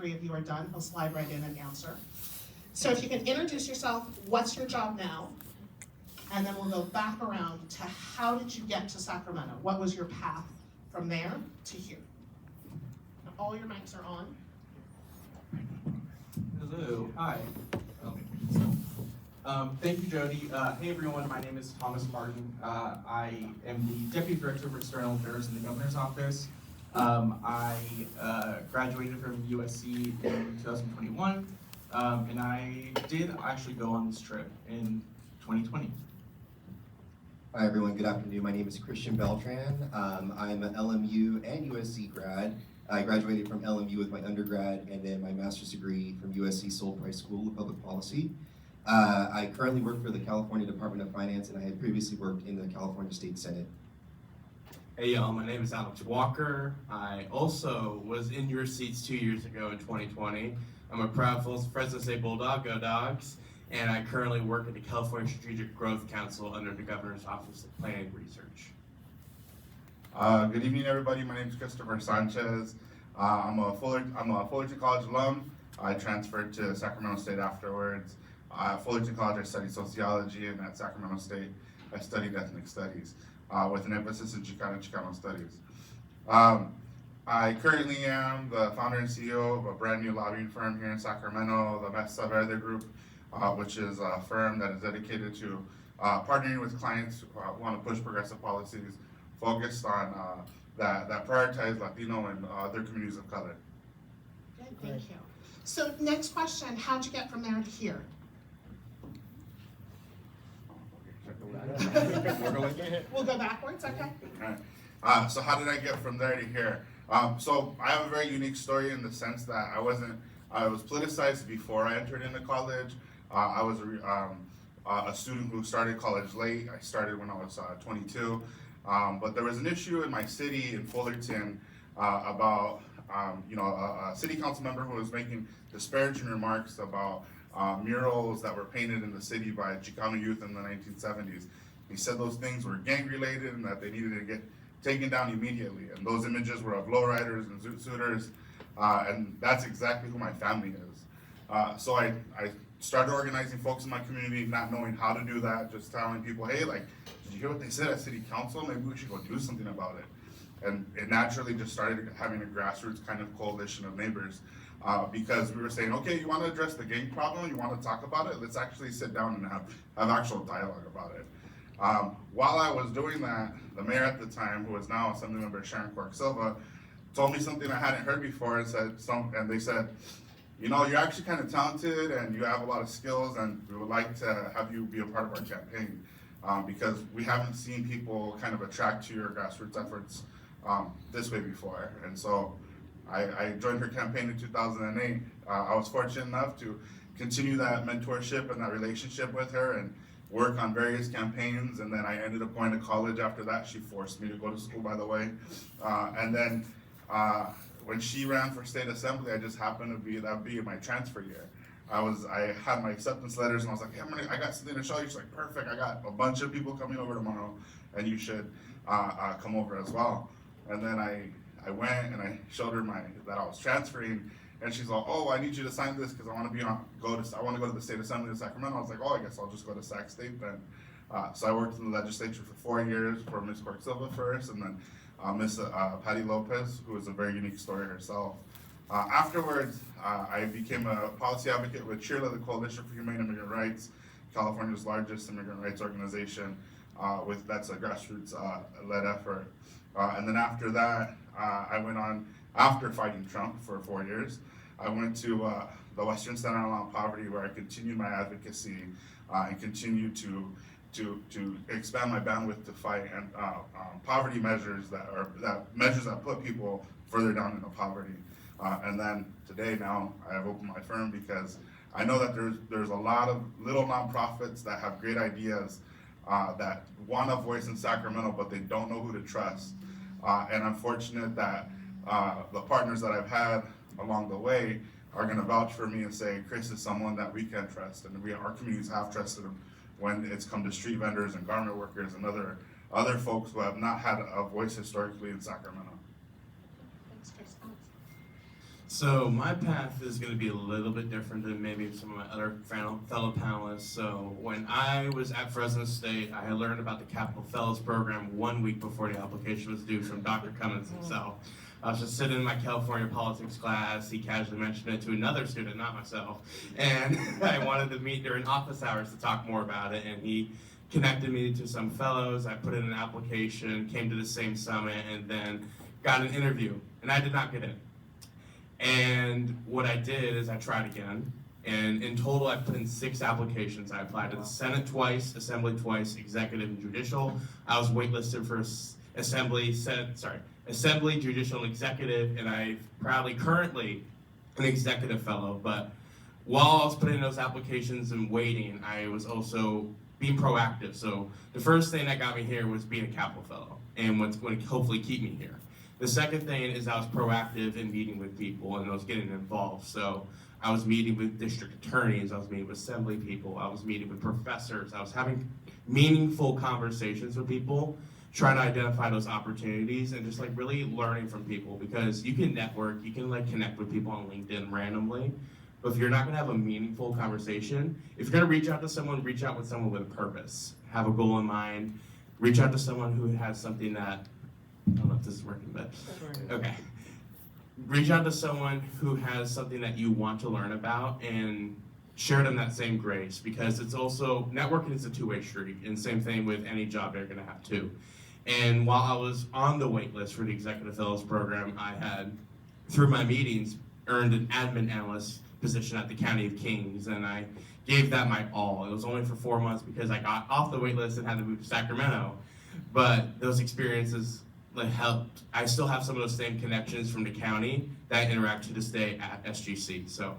three of you are done, he'll slide right in and answer. So if you can introduce yourself, what's your job now? And then we'll go back around to how did you get to Sacramento? What was your path from there to here? Now, all your mics are on. Hello, hi. Thank you, Jody. Hey everyone, my name is Thomas Martin. I am the Deputy Director of External Affairs in the Governor's Office. I graduated from USC in 2021, and I did actually go on this trip in 2020. Hi everyone, good afternoon. My name is Christian Beltran. I'm an LMU and USC grad. I graduated from LMU with my undergrad and then my master's degree from USC Sol Price School of Public Policy. I currently work for the California Department of Finance, and I had previously worked in the California State Senate. Hey y'all, my name is Alex Walker. I also was in your seats 2 years ago in 2020. I'm a proud Fresno State Bulldog, go Dogs, and I currently work at the California Strategic Growth Council under the Governor's Office of Planning and Research. Good evening, everybody. My name is Christopher Sanchez. I'm a Fullerton College alum. I transferred to Sacramento State afterwards. At Fullerton College, I studied sociology, and at Sacramento State, I studied ethnic studies, with an emphasis in Chicano studies. I currently am the founder and CEO of a brand new lobbying firm here in Sacramento, the Mesa Verde Group, which is a firm that is dedicated to partnering with clients who want to push progressive policies focused on that prioritize Latino and other communities of color. Good, thank you. So next question, how'd you get from there to here? We'll go backwards, okay? Alright. So how did I get from there to here? So I have a very unique story in the sense that I was politicized before I entered into college. I was a student who started college late. I started when I was 22. But there was an issue in my city in Fullerton about a city council member who was making disparaging remarks about murals that were painted in the city by Chicano youth in the 1970s. He said those things were gang related and that they needed to get taken down immediately. And those images were of lowriders and zoot suiters, and that's exactly who my family is. So I started organizing folks in my community, not knowing how to do that, just telling people, hey, like, did you hear what they said at city council? Maybe we should go do something about it. And it naturally just started having a grassroots kind of coalition of neighbors, because we were saying, okay, you want to address the gang problem, you want to talk about it, let's actually sit down and have actual dialogue about it. While I was doing that, the mayor at the time, who is now Assemblymember Sharon Quirk Silva, told me something I hadn't heard before, and they said, you know, you're actually kind of talented and you have a lot of skills, and we would like to have you be a part of our campaign, because we haven't seen people kind of attract to your grassroots efforts this way before. And so I joined her campaign in 2008. I was fortunate enough to continue that mentorship and that relationship with her and work on various campaigns, and then I ended up going to college after that. She forced me to go to school, by the way. And then when she ran for state assembly, I just happened to be my transfer year. I had my acceptance letters, and I was like, hey, I got something to show you. She's like, perfect, I got a bunch of people coming over tomorrow, and you should come over as well. And then I went and I showed her that I was transferring, and she's like, oh, I need you to sign this because I want to go to the state assembly in Sacramento. I was like, oh, I guess I'll just go to Sac State then. So I worked in the legislature for 4 years for Ms. Quirk Silva first, and then Ms. Patty Lopez, who is a very unique story herself. Afterwards, I became a policy advocate with CHIRLA, the Coalition for Humane Immigrant Rights, California's largest immigrant rights organization. That's a grassroots led effort. And then after that, I went on, after fighting Trump for 4 years, I went to the Western Center on Poverty, where I continued my advocacy and continued to expand my bandwidth to fight and poverty measures that put people further down into poverty. And then today, now I have opened my firm because I know that there's a lot of little nonprofits that have great ideas that want a voice in Sacramento, but they don't know who to trust. And I'm fortunate that the partners that I've had along the way are going to vouch for me and say, Chris is someone that we can trust, and our communities have trusted him when it's come to street vendors and garment workers and other folks who have not had a voice historically in Sacramento. Thanks, Chris. So my path is going to be a little bit different than maybe some of my other fellow panelists. So when I was at Fresno State, I had learned about the Capital Fellows Program 1 week before the application was due from Dr. Cummins himself. I was just sitting in my California politics class. He casually mentioned it to another student, not myself, and I wanted to meet during office hours to talk more about it, and he connected me to some fellows. I put in an application, came to the same summit, and then got an interview, and I did not get in. And what I did is I tried again, and in total I put in 6 applications. I applied to the Senate twice, Assembly twice, Executive and Judicial. I was waitlisted for Assembly, Judicial, and Executive, and I proudly currently an Executive Fellow. But while I was putting in those applications and waiting, I was also being proactive. So the first thing that got me here was being a Capital Fellow, and what's going to hopefully keep me here. The second thing is I was proactive in meeting with people, and I was getting involved. So I was meeting with district attorneys, I was meeting with assembly people, I was meeting with professors, I was having meaningful conversations with people, trying to identify those opportunities and just like really learning from people, because you can network, you can like connect with people on LinkedIn randomly, but if you're not gonna have a meaningful conversation, if you're gonna reach out to someone, reach out with someone with a purpose, have a goal in mind, reach out to someone who has something that, I don't know if this is working, but okay. Reach out to someone who has something that you want to learn about and share them that same grace, because it's also, networking is a two-way street, and same thing with any job they're gonna have too. And while I was on the wait list for the Executive Fellows Program, I had, through my meetings, earned an admin analyst position at the County of Kings, and I gave that my all. It was only for 4 months because I got off the wait list and had to move to Sacramento, but those experiences helped. I still have some of those same connections from the county that I interact to this day at SGC. So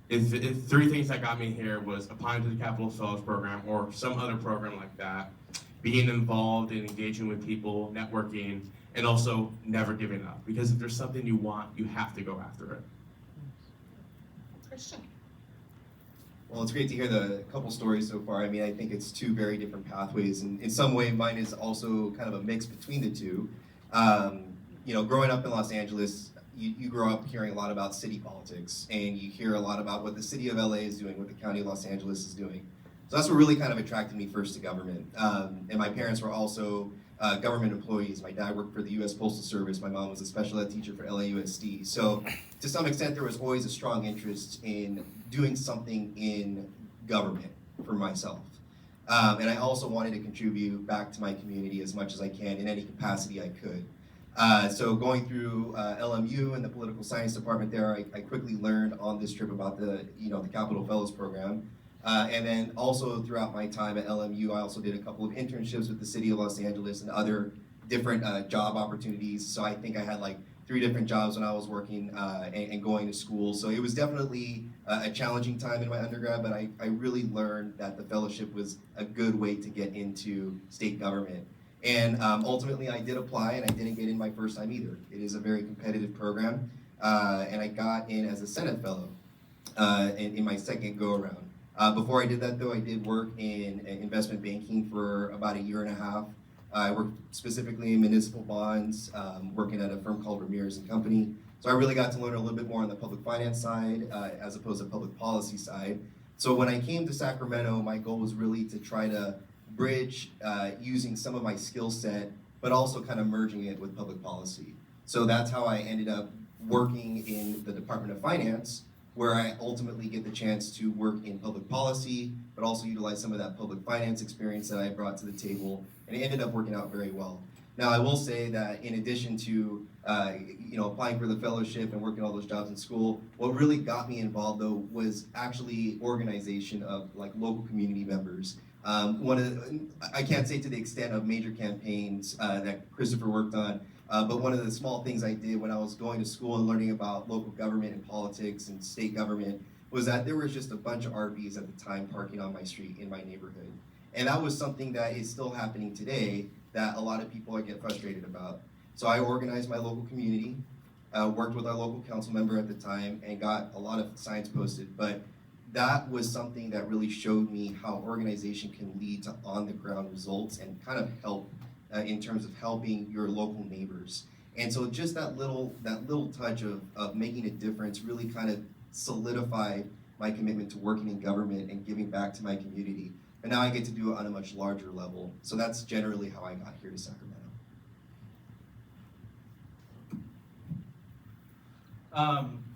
if 3 things that got me here was applying to the Capital Fellows Program or some other program like that, being involved and engaging with people, networking, and also never giving up. Because if there's something you want, you have to go after it. Christian. Well, it's great to hear the couple stories so far. I mean, I think it's 2 very different pathways, and in some way mine is also kind of a mix between the 2. You know, growing up in Los Angeles, you grow up hearing a lot about city politics, and you hear a lot about what the city of LA is doing, what the county of Los Angeles is doing. So that's what really kind of attracted me first to government. And my parents were also government employees. My dad worked for the U.S. Postal Service. My mom was a special ed teacher for LAUSD. So to some extent, there was always a strong interest in doing something in government for myself. And I also wanted to contribute back to my community as much as I can in any capacity I could. So going through LMU and the political science department there, I quickly learned on this trip about the Capital Fellows Program. And then also throughout my time at LMU, I also did a couple of internships with the city of Los Angeles and other different job opportunities. So I think I had like 3 different jobs when I was working and going to school. So it was definitely a challenging time in my undergrad, but I really learned that the fellowship was a good way to get into state government. And ultimately I did apply, and I didn't get in my first time either. It is a very competitive program, and I got in as a Senate fellow in my second go-around. Before I did that though, I did work in investment banking for about 1.5 years. I worked specifically in municipal bonds, working at a firm called Ramirez & Company. So I really got to learn a little bit more on the public finance side as opposed to public policy side. So when I came to Sacramento, my goal was really to try to bridge using some of my skill set, but also kind of merging it with public policy. So that's how I ended up working in the Department of Finance, where I ultimately get the chance to work in public policy, but also utilize some of that public finance experience that I brought to the table, and it ended up working out very well. Now, I will say that in addition to applying for the fellowship and working all those jobs in school, what really got me involved though was actually organization of like local community members. I can't say to the extent of major campaigns that Christopher worked on, but one of the small things I did when I was going to school and learning about local government and politics and state government was that there was just a bunch of RVs at the time parking on my street in my neighborhood. And that was something that is still happening today that a lot of people get frustrated about. So I organized my local community, worked with our local council member at the time, and got a lot of signs posted. But that was something that really showed me how organization can lead to on-the-ground results and kind of help in terms of helping your local neighbors. And so just that little touch of making a difference really kind of solidified my commitment to working in government and giving back to my community. And now I get to do it on a much larger level. So that's generally how I got here to Sacramento.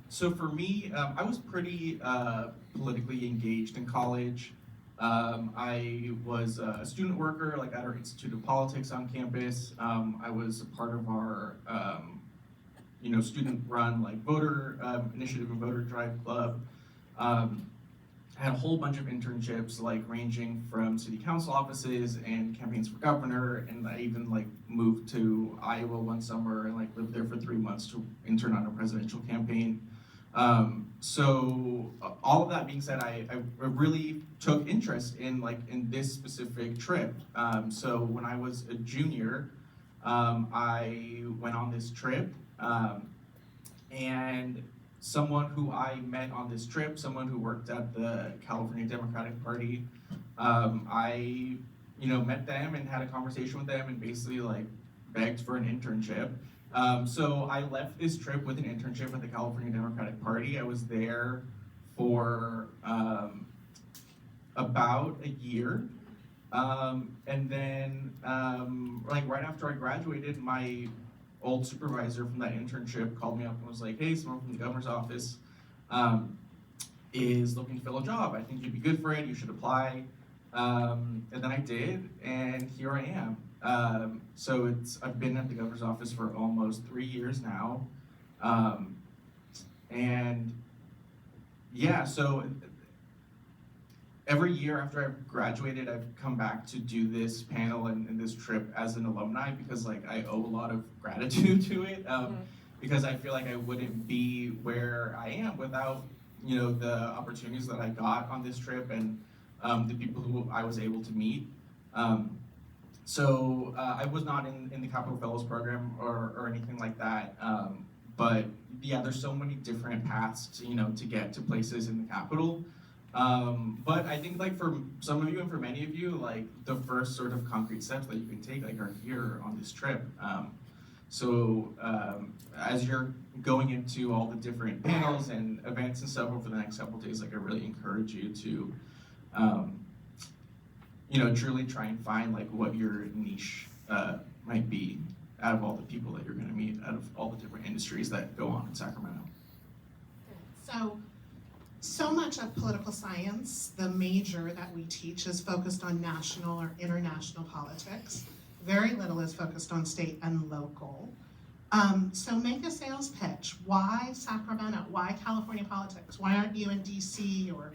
So for me, I was pretty politically engaged in college. I was a student worker, like at our Institute of Politics on campus. I was a part of our, student-run like voter initiative and voter drive club. I had a whole bunch of internships, like ranging from city council offices and campaigns for governor, and I even like moved to Iowa one summer and like lived there for 3 months to intern on a presidential campaign. So all of that being said, I really took interest in this specific trip. So when I was a junior, I went on this trip, and someone who I met on this trip, someone who worked at the California Democratic Party, I met them and had a conversation with them and basically like begged for an internship. So I left this trip with an internship at the California Democratic Party. I was there for about a year. And then right after I graduated, my old supervisor from that internship called me up and was like, hey, someone from the governor's office is looking to fill a job. I think you'd be good for it. You should apply. And then I did, and here I am. So I've been at the governor's office for almost 3 years now. And yeah, so every year after I've graduated, I've come back to do this panel and this trip as an alumni because like I owe a lot of gratitude to it. Because I feel like I wouldn't be where I am without, the opportunities that I got on this trip and the people who I was able to meet. So I was not in the Capital Fellows program or anything like that. But yeah, there's so many different paths to get to places in the Capitol. But I think like for some of you and for many of you, like the first sort of concrete steps that you can take like are here on this trip. So as you're going into all the different panels and events and stuff over the next couple of days, like I really encourage you to truly try and find like what your niche might be out of all the people that you're going to meet, out of all the different industries that go on in Sacramento. So much of political science, the major that we teach, is focused on national or international politics. Very little is focused on state and local. So make a sales pitch. Why Sacramento? Why California politics? Why aren't you in DC or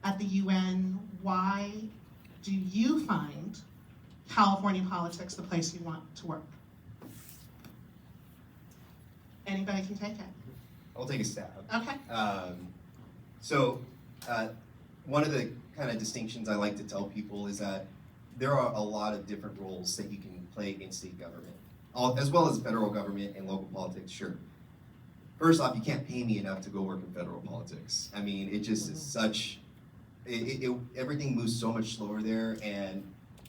at the UN? Why do you find California politics the place you want to work? Anybody can take it. I'll take a stab. Okay. So one of the kind of distinctions I like to tell people is that there are a lot of different roles that you can play in state government, as well as federal government and local politics, sure. First off, you can't pay me enough to go work in federal politics. I mean, it just is such, everything moves so much slower there and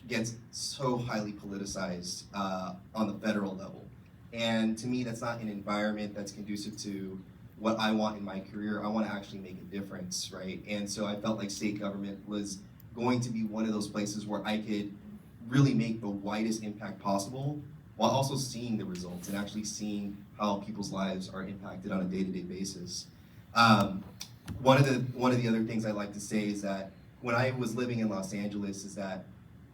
gets so highly politicized on the federal level. And to me, that's not an environment that's conducive to what I want in my career. I want to actually make a difference, right? And so I felt like state government was going to be one of those places where I could really make the widest impact possible while also seeing the results and actually seeing how people's lives are impacted on a day-to-day basis. One of the other things I like to say is that when I was living in Los Angeles is that,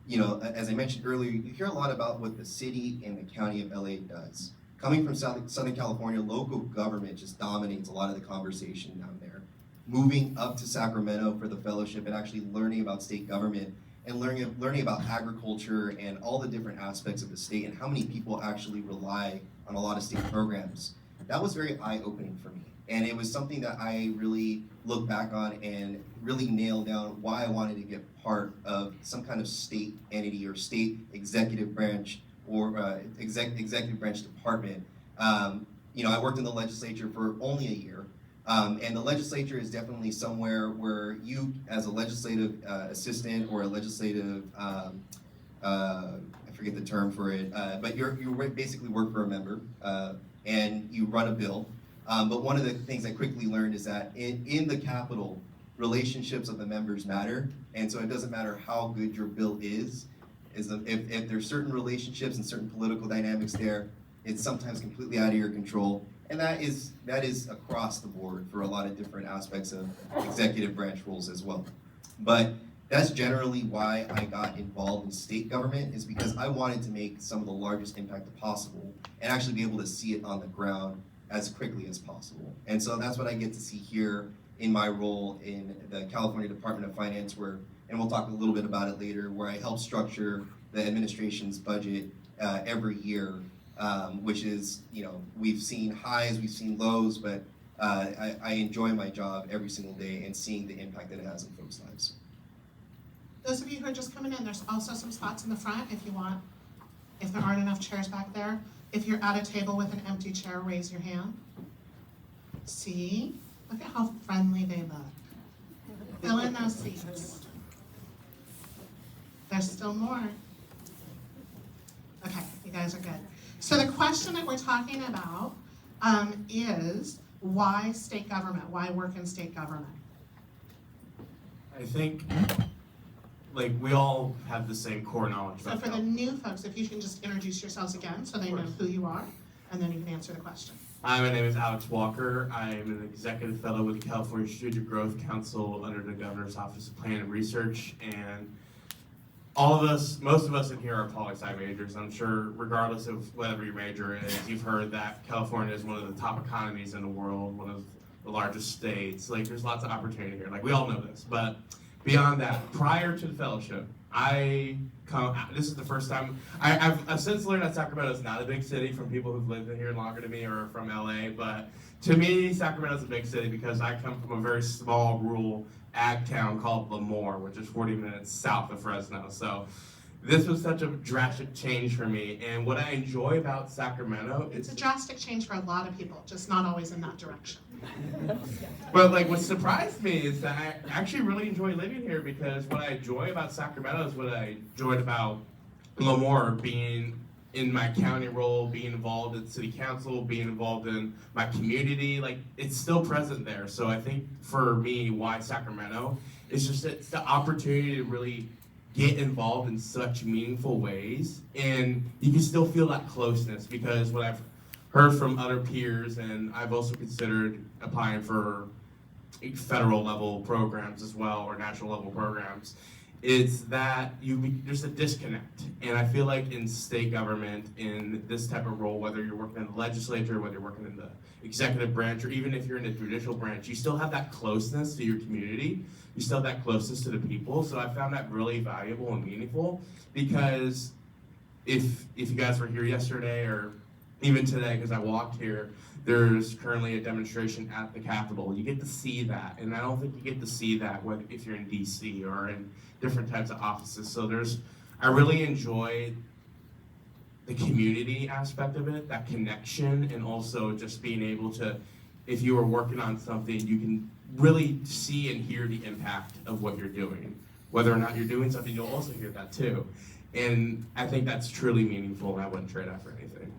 as I mentioned earlier, you hear a lot about what the city and the county of LA does. Coming from Southern California, local government just dominates a lot of the conversation down there. Moving up to Sacramento for the fellowship and actually learning about state government and learning about agriculture and all the different aspects of the state and how many people actually rely on a lot of state programs. That was very eye-opening for me. And it was something that I really look back on and really nail down why I wanted to get part of some kind of state entity or state executive branch or executive branch department. I worked in the legislature for only a year. And the legislature is definitely somewhere where you, as a legislative assistant or a legislative I forget the term for it, but you basically work for a member, and you run a bill. But one of the things I quickly learned is that in the Capitol, relationships of the members matter, and so it doesn't matter how good your bill is if there's certain relationships and certain political dynamics there, it's sometimes completely out of your control, and that is across the board for a lot of different aspects of executive branch roles as well. But that's generally why I got involved in state government, is because I wanted to make some of the largest impact possible and actually be able to see it on the ground as quickly as possible. And so that's what I get to see here in my role in the California Department of Finance, where, and we'll talk a little bit about it later, where I help structure the administration's budget every year, which is, we've seen highs, we've seen lows, but I enjoy my job every single day and seeing the impact that it has in folks' lives. Those of you who are just coming in, there's also some spots in the front if you want, if there aren't enough chairs back there. If you're at a table with an empty chair, raise your hand. See? Look at how friendly they look. Fill in those seats. There's still more. Okay, you guys are good. So the question that we're talking about is, why state government? Why work in state government? I think, like, we all have the same core knowledge. So for the new folks, if you can just introduce yourselves again so they know who you are, and then you can answer the question. Hi, my name is Alex Walker. I'm an executive fellow with the California Strategic Growth Council under the Governor's Office of Plan and Research, and most of us in here are poli-sci majors. I'm sure regardless of whatever your major is, you've heard that California is one of the top economies in the world, one of the largest states. Like, there's lots of opportunity here. Like, we all know this, but beyond that, prior to the fellowship, this is the first time, I've since learned that Sacramento is not a big city from people who've lived in here longer than me or from LA, but to me, Sacramento is a big city because I come from a very small rural ag town called Lemoore, which is 40 minutes south of Fresno. So this was such a drastic change for me, and what I enjoy about Sacramento, It's a drastic change for a lot of people, just not always in that direction. but like what surprised me is that I actually really enjoy living here, because what I enjoy about Sacramento is what I enjoyed about Lemoore, being in my county role, being involved in city council, being involved in my community. Like, it's still present there. So I think for me, why Sacramento is just it's the opportunity to really get involved in such meaningful ways, and you can still feel that closeness, because what I've heard from other peers, and I've also considered applying for federal level programs as well, or national level programs, is that there's a disconnect. And I feel like in state government, in this type of role, whether you're working in the legislature, whether you're working in the executive branch, or even if you're in the judicial branch, you still have that closeness to your community. You still have that closeness to the people. So I found that really valuable and meaningful, because if you guys were here yesterday, or even today, because I walked here, there's currently a demonstration at the Capitol. You get to see that, and I don't think you get to see that if you're in DC or in different types of offices. So I really enjoy the community aspect of it, that connection, and also just being able to, if you are working on something, you can really see and hear the impact of what you're doing. Whether or not you're doing something, you'll also hear that too. And I think that's truly meaningful, and I wouldn't trade that for anything.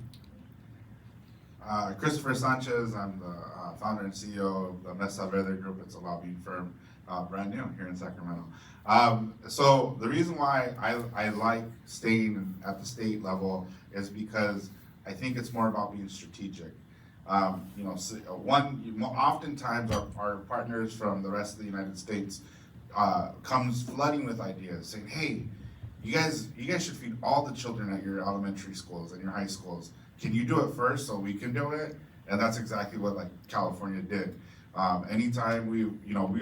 Christopher Sanchez, I'm the founder and CEO of the Mesa Verde Group. It's a lobbying firm, brand new here in Sacramento. So the reason why I like staying at the state level is because I think it's more about being strategic. Oftentimes our partners from the rest of the United States comes flooding with ideas, saying, "Hey, you guys should feed all the children at your elementary schools and your high schools. Can you do it first so we can do it?" And that's exactly what California did. Anytime we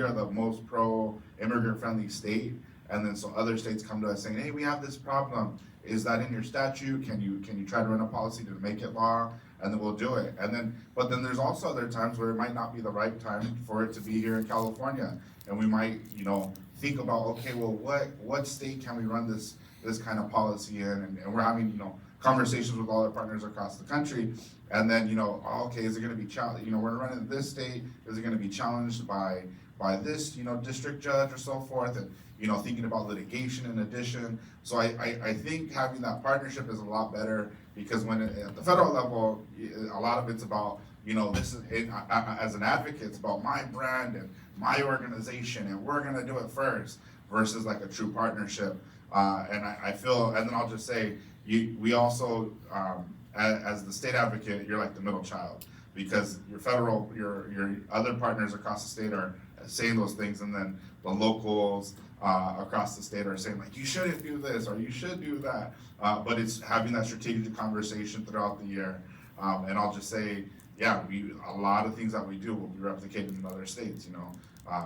are the most pro-immigrant friendly state, and then so other states come to us saying, "Hey, we have this problem. Is that in your statute? Can you try to run a policy to make it law?" And then we'll do it. But then there's also other times where it might not be the right time for it to be here in California, and we might think about, okay, well, what state can we run this kind of policy in? And we're having conversations with all our partners across the country, and then okay, is it going to be challenged? We're running in this state. Is it going to be challenged by by this, district judge or so forth, and, thinking about litigation in addition. So I think having that partnership is a lot better, because when at the federal level, a lot of it's about, this is, as an advocate, it's about my brand and my organization, and we're gonna do it first, versus like a true partnership. And I feel, and then I'll just say, we also, as the state advocate, you're like the middle child, because your other partners across the state are saying those things, and then the locals across the state are saying, like, you shouldn't do this or you should do that. But it's having that strategic conversation throughout the year. And I'll just say, yeah, a lot of things that we do will be replicated in other states,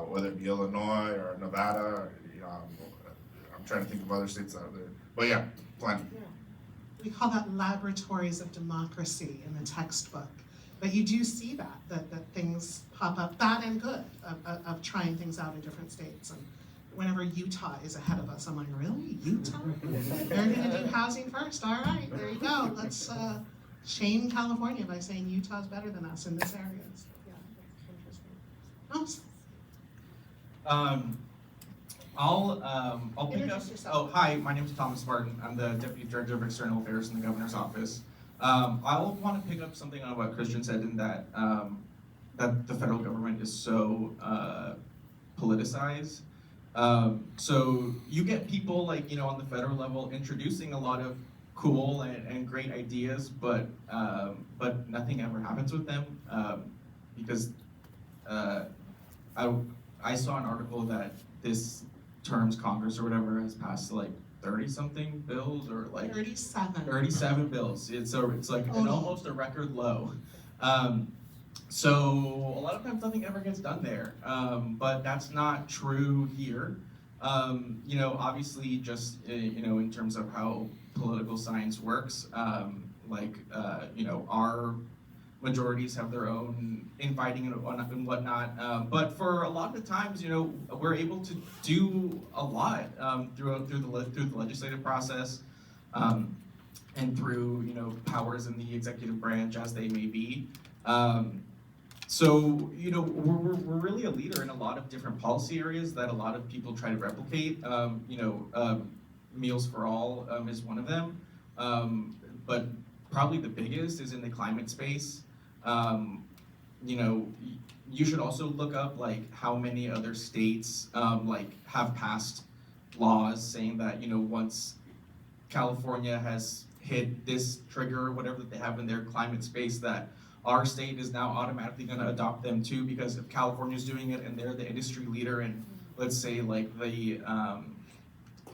whether it be Illinois or Nevada, or, I'm trying to think of other states out there. But yeah, plenty. We call that laboratories of democracy in the textbook. But you do see that things pop up, bad and good, of trying things out in different states. And whenever Utah is ahead of us, I'm like, really, Utah? They're gonna do housing first, all right, there you go. Let's shame California by saying Utah's better than us in this area. So, yeah, that's interesting. I'll pick up. Introduce yourself. Oh, hi, my name is Thomas Martin. I'm the Deputy Director of External Affairs in the Governor's Office. I'll want to pick up something on what Christian said, in that that the federal government is so politicized. So you get people like, on the federal level introducing a lot of cool and great ideas, but nothing ever happens with them, because I saw an article that this term's Congress or whatever has passed like 30-something bills, or like 37 bills. It's like almost a record low. So a lot of times nothing ever gets done there, but that's not true here. Obviously, just in terms of how political science works, our majorities have their own infighting and whatnot. But for a lot of the times, we're able to do a lot through the legislative process, and through powers in the executive branch as they may be. So we're really a leader in a lot of different policy areas that a lot of people try to replicate. Meals for All is one of them, but probably the biggest is in the climate space. You should also look up like how many other states have passed laws saying that once California has hit this trigger or whatever that they have in their climate space, that our state is now automatically going to adopt them too, because if California's doing it and they're the industry leader in, let's say, like the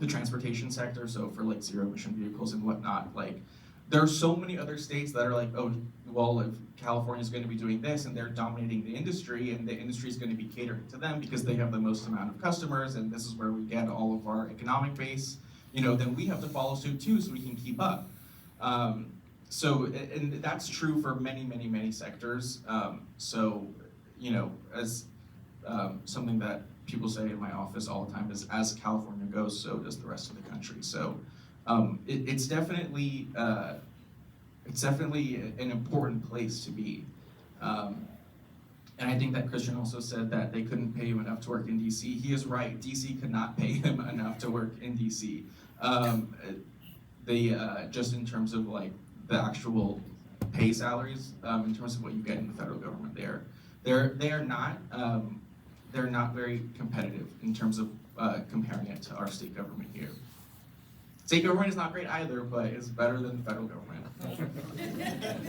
transportation sector, so for like zero emission vehicles and whatnot, like there are so many other states that are like, oh, well, if California's going to be doing this and they're dominating the industry, and the industry is going to be catering to them because they have the most amount of customers, and this is where we get all of our economic base, then we have to follow suit too so we can keep up. So, and that's true for many, many, many sectors. So, as something that people say in my office all the time is, as California goes, so does the rest of the country. So, it's definitely an important place to be. And I think that Christian also said that they couldn't pay him enough to work in DC. He is right. DC could not pay him enough to work in DC. Just in terms of like the actual pay salaries, in terms of what you get in the federal government, they are not very competitive in terms of comparing it to our state government here. State government is not great either, but it's better than the federal government.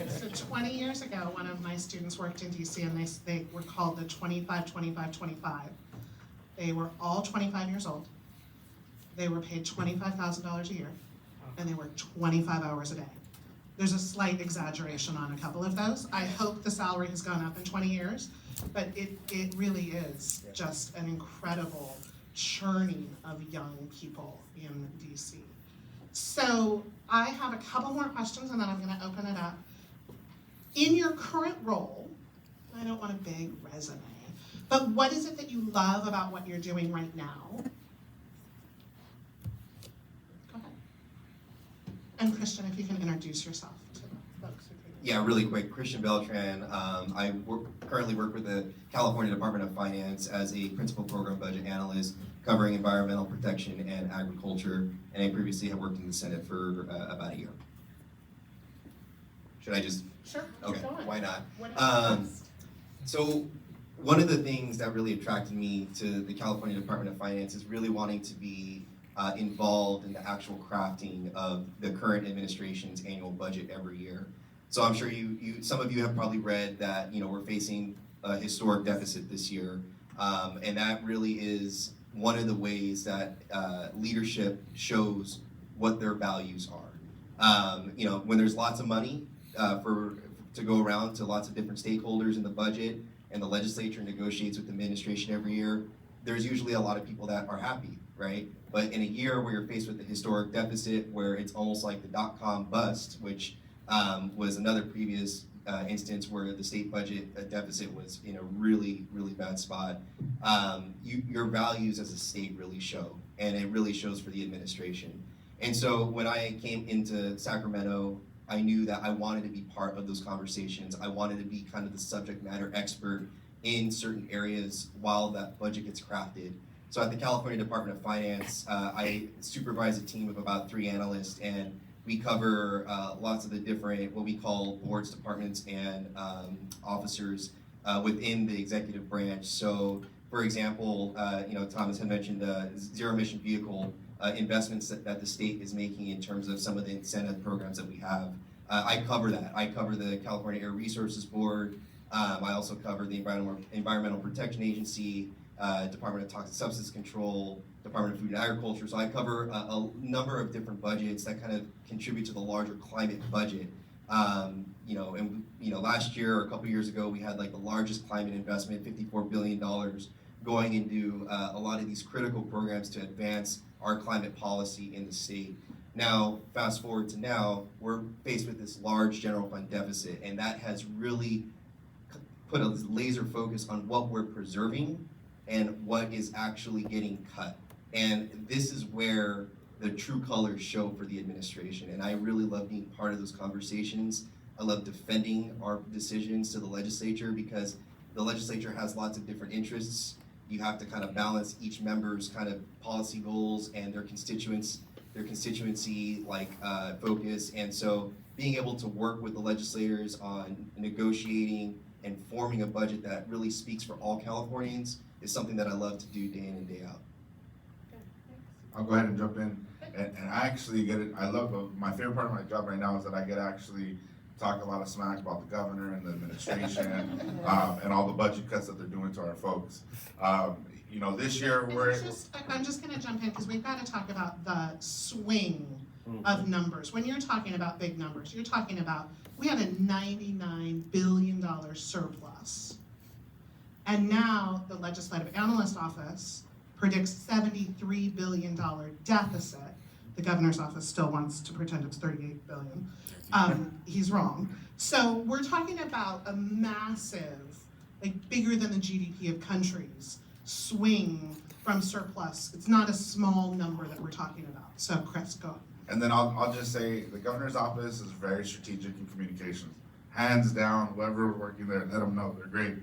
So 20 years ago, one of my students worked in DC, and they were called the 25-25-25. They were all 25 years old. They were paid $25,000 a year, and they worked 25 hours a day. There's a slight exaggeration on a couple of those. I hope the salary has gone up in 20 years, but it really is just an incredible churning of young people in DC. So I have a couple more questions, and then I'm going to open it up. In your current role, I don't want a big resume, but what is it that you love about what you're doing right now? Go ahead. And Christian, if you can introduce yourself to the folks who came Yeah, really quick. Christian Beltran. Currently work with the California Department of Finance as a principal program budget analyst covering environmental protection and agriculture, and I previously have worked in the Senate for about a year. Should I just? Sure, Okay, keep going. why not? What is next? So one of the things that really attracted me to the California Department of Finance is really wanting to be involved in the actual crafting of the current administration's annual budget every year. So I'm sure some of you have probably read that we're facing a historic deficit this year, and that really is one of the ways that leadership shows what their values are. When there's lots of money to go around to lots of different stakeholders in the budget, and the legislature negotiates with the administration every year, there's usually a lot of people that are happy, right? But in a year where you're faced with a historic deficit, where it's almost like the dot-com bust, which was another previous instance where the state budget deficit was in a really, really bad spot, your values as a state really show, and it really shows for the administration. And so when I came into Sacramento, I knew that I wanted to be part of those conversations. I wanted to be kind of the subject matter expert in certain areas while that budget gets crafted. So at the California Department of Finance, I supervise a team of about 3 analysts, and we cover lots of the different, what we call boards, departments, and officers within the executive branch. So, for example, Thomas had mentioned the zero-emission vehicle investments that the state is making in terms of some of the incentive programs that we have. I cover that. I cover the California Air Resources Board. I also cover the Environmental Protection Agency, Department of Toxic Substance Control, Department of Food and Agriculture. So I cover a number of different budgets that kind of contribute to the larger climate budget. Last year or a couple years ago, we had like the largest climate investment, $54 billion, going into a lot of these critical programs to advance our climate policy in the state. Now, fast forward to now, we're faced with this large general fund deficit, and that has really put a laser focus on what we're preserving and what is actually getting cut. And this is where the true colors show for the administration, and I really love being part of those conversations. I love defending our decisions to the legislature, because the legislature has lots of different interests. You have to kind of balance each member's kind of policy goals and their constituency focus. And so being able to work with the legislators on negotiating and forming a budget that really speaks for all Californians is something that I love to do day in and day out. I'll go ahead and jump in. And I actually get it. My favorite part of my job right now is that I get to actually talk a lot of smack about the governor and the administration and all the budget cuts that they're doing to our folks. This year I'm just going to jump in because we've got to talk about the swing of numbers. When you're talking about big numbers, you're talking about, we had a $99 billion surplus. And now the Legislative Analyst Office predicts $73 billion deficit. The governor's office still wants to pretend it's $38 billion. He's wrong. So we're talking about a massive, bigger than the GDP of countries, swing from surplus. It's not a small number that we're talking about. So Chris, go on. And then I'll just say the governor's office is very strategic in communications. Hands down, whoever working there, let them know they're great.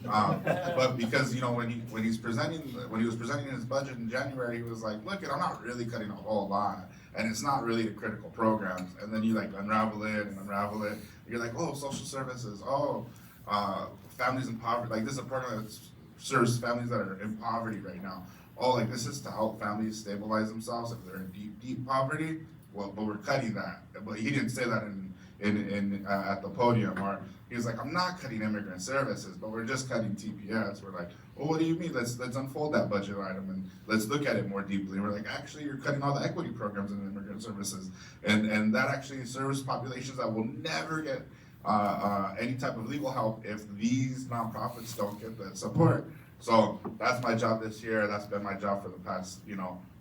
But because when he was presenting his budget in January, he was like, "Look, I'm not really cutting a whole lot, and it's not really the critical programs." And then you unravel it. You're like, "Oh, social services. Oh, families in poverty. This is a program that serves families that are in poverty right now. Oh, this is to help families stabilize themselves if they're in deep, deep poverty. Well, but we're cutting that." But he didn't say that at the podium, or he was like, "I'm not cutting immigrant services, but we're just cutting TPS." We're like, "Well, what do you mean? Let's unfold that budget item and let's look at it more deeply." And we're like, "Actually, you're cutting all the equity programs in immigrant services, and that actually serves populations that will never get any type of legal help if these nonprofits don't get that support." So that's my job this year. That's been my job for the past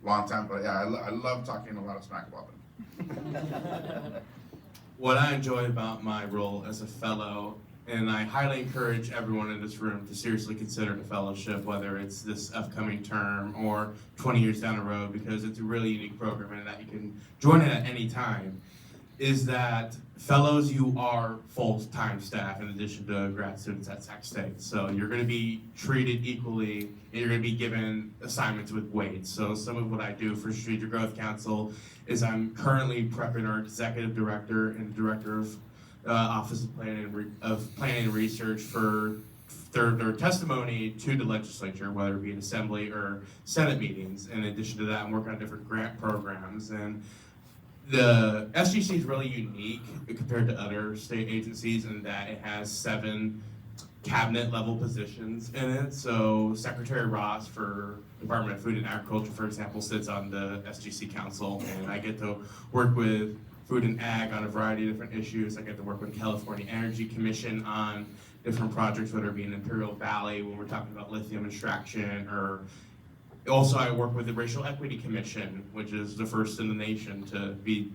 long time. But yeah, I love talking a lot of smack about them. What I enjoy about my role as a fellow, and I highly encourage everyone in this room to seriously consider the fellowship, whether it's this upcoming term or 20 years down the road, because it's a really unique program and that you can join it at any time. is that fellows, you are full-time staff in addition to grad students at SAC State. So you're going to be treated equally, and you're going to be given assignments with weight. So some of what I do for Strategic Growth Council is I'm currently prepping our executive director and director of Office of Planning and Research for their testimony to the legislature, whether it be in Assembly or Senate meetings. In addition to that, I'm working on different grant programs. And the SGC is really unique compared to other state agencies in that it has 7 cabinet level positions in it. So Secretary Ross for Department of Food and Agriculture, for example, sits on the SGC Council, and I get to work with Food and Ag on a variety of different issues. I get to work with California Energy Commission on different projects, whether it be in Imperial Valley when we're talking about lithium extraction, or also I work with the Racial Equity Commission, which is the first in the nation to be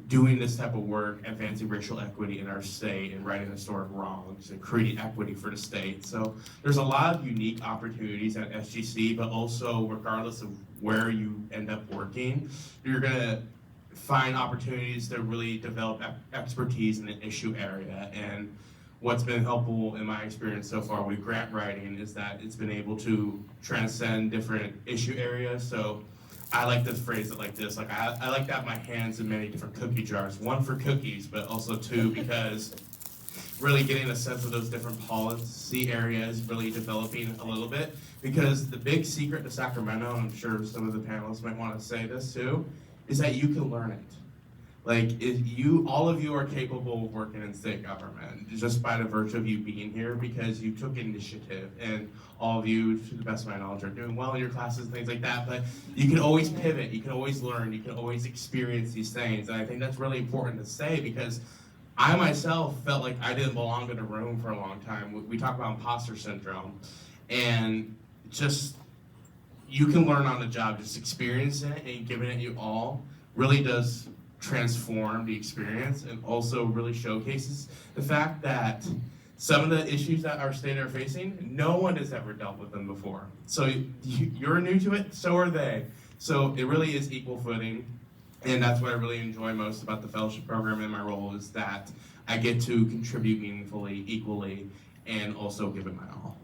doing this type of work, advancing racial equity in our state and righting historic wrongs and creating equity for the state. So there's a lot of unique opportunities at SGC, but also regardless of where you end up working, you're gonna find opportunities to really develop expertise in an issue area. And what's been helpful in my experience so far with grant writing is that it's been able to transcend different issue areas. So I like to phrase it like this, like I like to have my hands in many different cookie jars, 1 for cookies, but also 2 because really getting a sense of those different policy areas, really developing a little bit, because the big secret to Sacramento, and I'm sure some of the panelists might want to say this too, is that you can learn it. Like, all of you are capable of working in state government, just by the virtue of you being here, because you took initiative, and all of you, to the best of my knowledge, are doing well in your classes and things like that, but you can always pivot, you can always learn, you can always experience these things, and I think that's really important to say, because I myself felt like I didn't belong in a room for a long time. We talk about imposter syndrome, and just, you can learn on the job, just experiencing it and giving it you all really does transform the experience, and also really showcases the fact that some of the issues that our state are facing, no one has ever dealt with them before. So you're new to it, so are they. So it really is equal footing, and that's what I really enjoy most about the fellowship program in my role, is that I get to contribute meaningfully, equally, and also give it my all.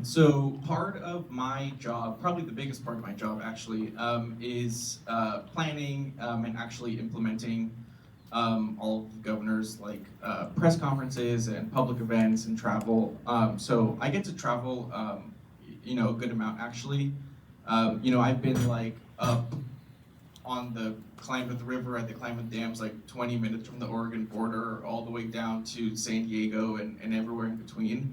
So part of my job, probably the biggest part of my job actually, is planning and actually implementing all of the governor's press conferences and public events and travel. So I get to travel, a good amount actually. I've been up on the Klamath River at the Klamath Dams, 20 minutes from the Oregon border, all the way down to San Diego and everywhere in between.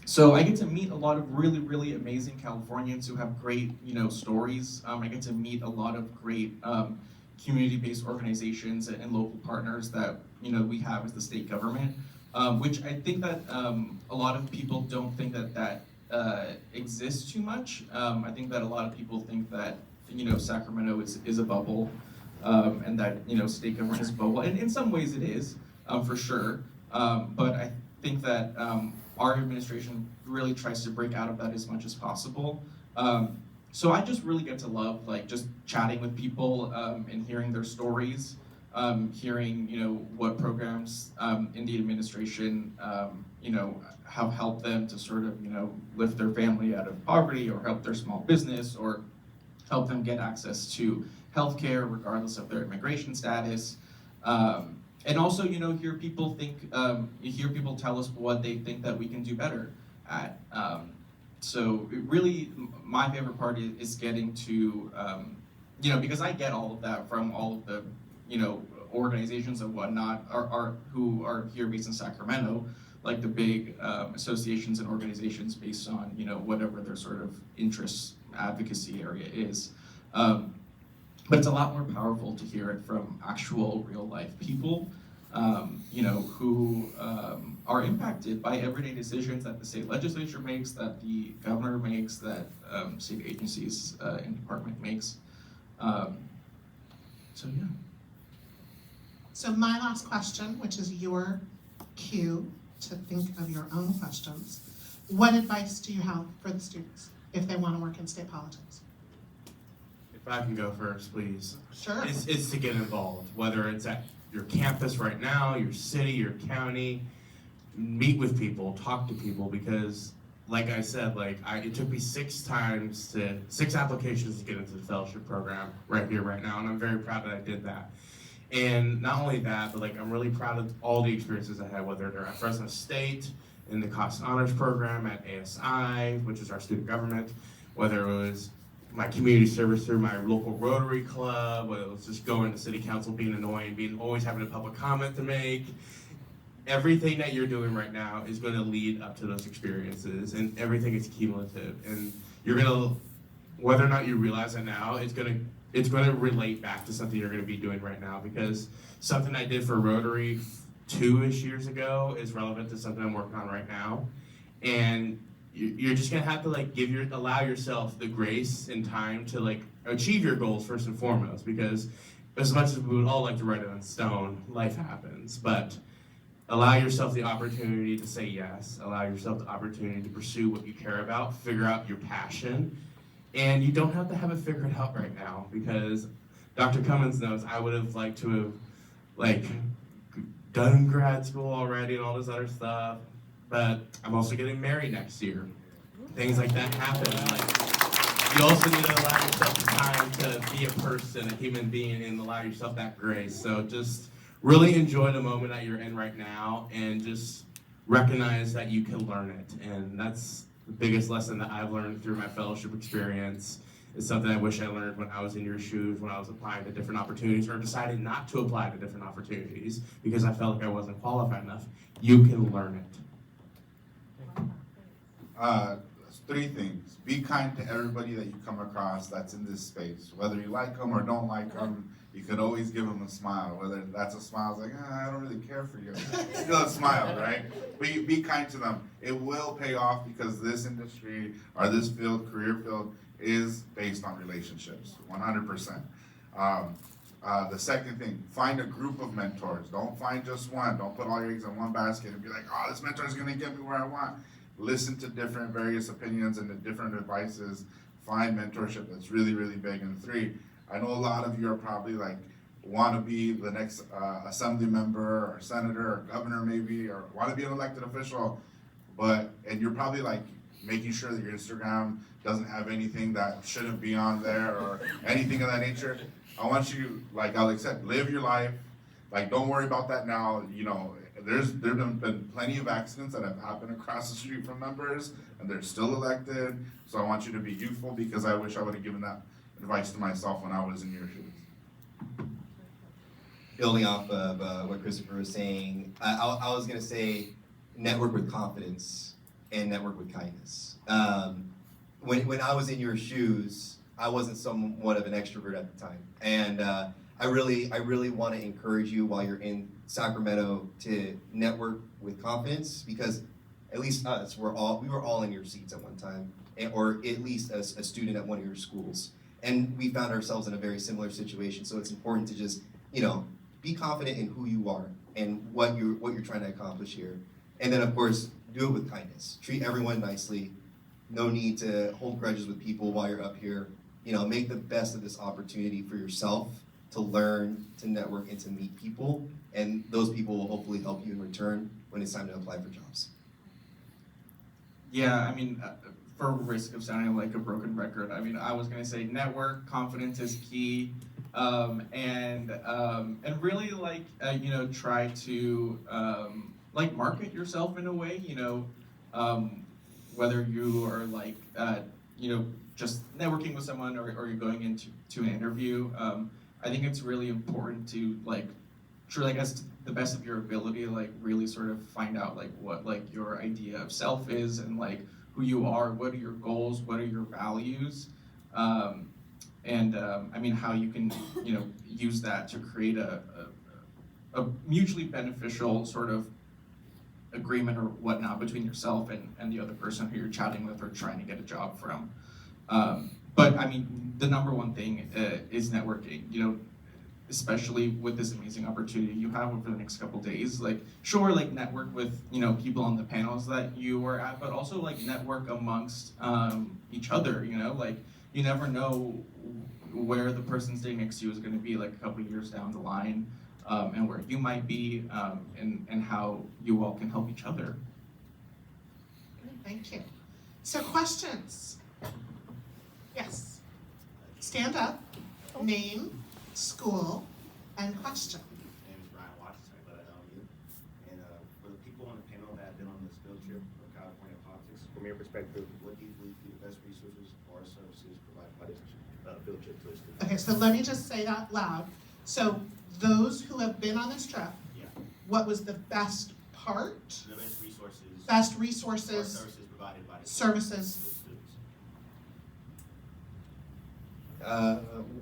So I get to meet a lot of really, really amazing Californians who have great, stories. I get to meet a lot of great community-based organizations and local partners that, we have as the state government, which I think that a lot of people don't think that exists too much. I think that a lot of people think that, Sacramento is a bubble, and that, state government is a bubble. And in some ways it is, for sure. But I think that our administration really tries to break out of that as much as possible. So I just really get to love just chatting with people and hearing their stories, hearing what programs in the administration have helped them to sort of lift their family out of poverty, or help their small business, or help them get access to healthcare regardless of their immigration status. And also, hear people tell us what they think that we can do better at. So really, my favorite part is getting to, because I get all of that from all of the, organizations and whatnot who are here based in Sacramento, like the big associations and organizations based on, whatever their sort of interest advocacy area is. But it's a lot more powerful to hear it from actual real life people, who are impacted by everyday decisions that the state legislature makes, that the governor makes, that state agencies and department makes. So yeah. So my last question, which is your cue to think of your own questions. What advice do you have for the students if they want to work in state politics? If if I can go first, please, Sure. is to get involved, whether it's at your campus right now, your city, your county. Meet with people, talk to people, because like I said, it took me 6 applications to get into the fellowship program right here, right now, and I'm very proud that I did that. And not only that, but I'm really proud of all the experiences I had, whether they're at Fresno State, in the Cost Honors program, at ASI, which is our student government, whether it was my community service through my local Rotary Club, whether it was just going to city council, being annoying, always having a public comment to make. Everything that you're doing right now is going to lead up to those experiences, and everything is cumulative. And you're going to, whether or not you realize it now, it's going to relate back to something you're going to be doing right now, because something I did for Rotary 2-ish years ago is relevant to something I'm working on right now. And you're just going to have to allow yourself the grace and time to achieve your goals first and foremost, because as much as we would all like to write it on stone, life happens. But allow yourself the opportunity to say yes. Allow yourself the opportunity to pursue what you care about, figure out your passion. And you don't have to have it figured out right now, because Dr. Cummins knows I would have liked to have done grad school already and all this other stuff. But I'm also getting married next year. Things like that happen. You also need to allow yourself the time to be a person, a human being, and allow yourself that grace. So just really enjoy the moment that you're in right now, and just recognize that you can learn it. And that's the biggest lesson that I've learned through my fellowship experience. It's something I wish I learned when I was in your shoes, when I was applying to different opportunities, or decided not to apply to different opportunities because I felt like I wasn't qualified enough. You can learn it. 3 things. Be kind to everybody that you come across that's in this space. Whether you like them or don't like them, you could always give them a smile. Whether that's a smile, it's I don't really care for you. Still a smile, right? Be kind to them. It will pay off, because this industry, or this field, career field, is based on relationships, 100%. The second thing, find a group of mentors. Don't find just one. Don't put all your eggs in one basket and be like, oh, this mentor is going to get me where I want. Listen to different various opinions and the different advices. Find mentorship. That's really, really big. And 3, I know a lot of you are probably want to be the next assembly member or senator or governor maybe, or want to be an elected official, and you're probably making sure that your Instagram doesn't have anything that shouldn't be on there or anything of that nature. I want you, like Alex said, live your life. Don't worry about that now. There's been plenty of accidents that have happened across the street from members, and they're still elected. So I want you to be youthful, because I wish I would have given that advice to myself when I was in your shoes. Building off of what Christopher was saying, I was going to say network with confidence and network with kindness. When I was in your shoes, I wasn't somewhat of an extrovert at the time. And I really want to encourage you while you're in Sacramento to network with confidence, because at least us, we were all in your seats at one time, or at least as a student at one of your schools. And we found ourselves in a very similar situation. So it's important to just, be confident in who you are and what you're trying to accomplish here. And then of course, do it with kindness. Treat everyone nicely. No need to hold grudges with people while you're up here. Make the best of this opportunity for yourself to learn, to network, and to meet people. And those people will hopefully help you in return when it's time to apply for jobs. Yeah, for risk of sounding like a broken record, I was gonna say network, confidence is key, and really try to market yourself in a way, whether you are just networking with someone or you're going into an interview. I think it's really important to truly, I guess, to the best of your ability, really sort of find out what your idea of self is, and who you are, what are your goals, what are your values, and how you can use that to create a mutually beneficial sort of agreement or whatnot between yourself and the other person who you're chatting with or trying to get a job from. But the number one thing is networking. Especially with this amazing opportunity you have over the next couple days. Network with people on the panels that you were at, but also network amongst each other. You never know where the person sitting next to you is going to be like a couple years down the line, and where you might be, and how you all can help each other. Thank you. So questions? Yes. Stand up, name, school, and question. My name is Brian Watson, I go to LMU. And for the people on the panel that have been on this field trip for California politics, from your perspective, what do you believe to be the best resources or services provided by this field trip to us? Okay, so let me just say that loud. So those who have been on this trip, Yeah. what was the best part? The best resources. Best Or resources, services provided by the services. to the students.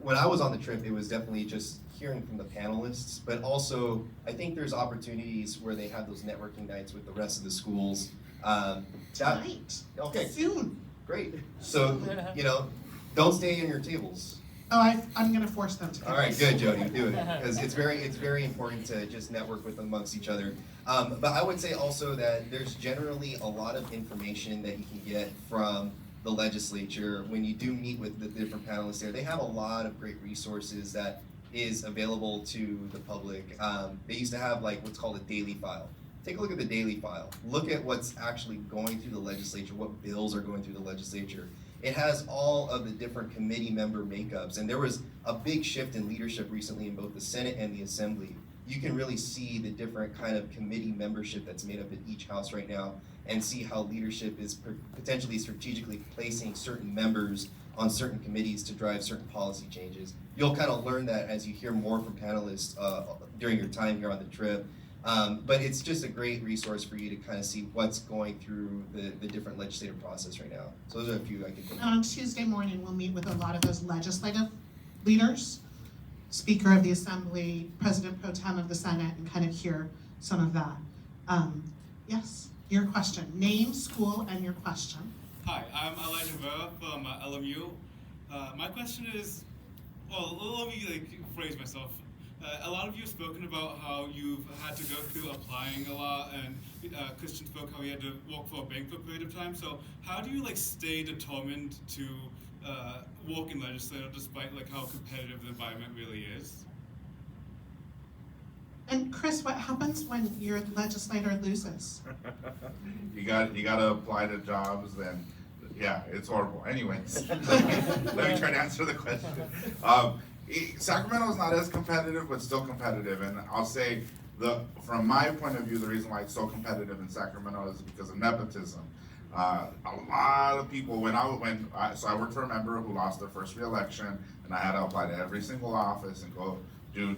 When I was on the trip, it was definitely just hearing from the panelists, but also I think there's opportunities where they have those networking nights with the rest of the schools. Tonight. Okay, Soon. great. So, don't stay in your tables. Oh, I'm gonna force them to. All right, good, Jody, do it, because it's very important to just network with amongst each other. But I would say also that there's generally a lot of information that you can get from the legislature when you do meet with the different panelists there. They have a lot of great resources that is available to the public. They used to have like what's called a daily file. Take a look at the daily file. Look at what's actually going through the legislature, what bills are going through the legislature. It has all of the different committee member makeups, and there was a big shift in leadership recently in both the Senate and the Assembly. You can really see the different kind of committee membership that's made up in each house right now, and see how leadership is potentially strategically placing certain members on certain committees to drive certain policy changes. You'll kind of learn that as you hear more from panelists during your time here on the trip. But it's just a great resource for you to kind of see what's going through the different legislative process right now. So those are a few I can think of. On Tuesday morning, we'll meet with a lot of those legislative leaders, Speaker of the Assembly, President Pro Tem of the Senate, and kind of hear some of that. Yes, your question. Name, school, and your question. Hi, I'm Elijah Vera from LMU. My question is, well, let me phrase myself. A lot of you have spoken about how you've had to go through applying a lot, and Christian spoke how he had to work for a bank for a period of time. So how do you stay determined to work in legislature despite how competitive the environment really is? And Chris, what happens when your legislator loses? You gotta apply to jobs, and yeah, it's horrible. Anyways, let me try to answer the question. Sacramento is not as competitive, but still competitive, and I'll say from my point of view, the reason why it's so competitive in Sacramento is because of nepotism. A lot of people, so I worked for a member who lost their first re-election, and I had to apply to every single office and go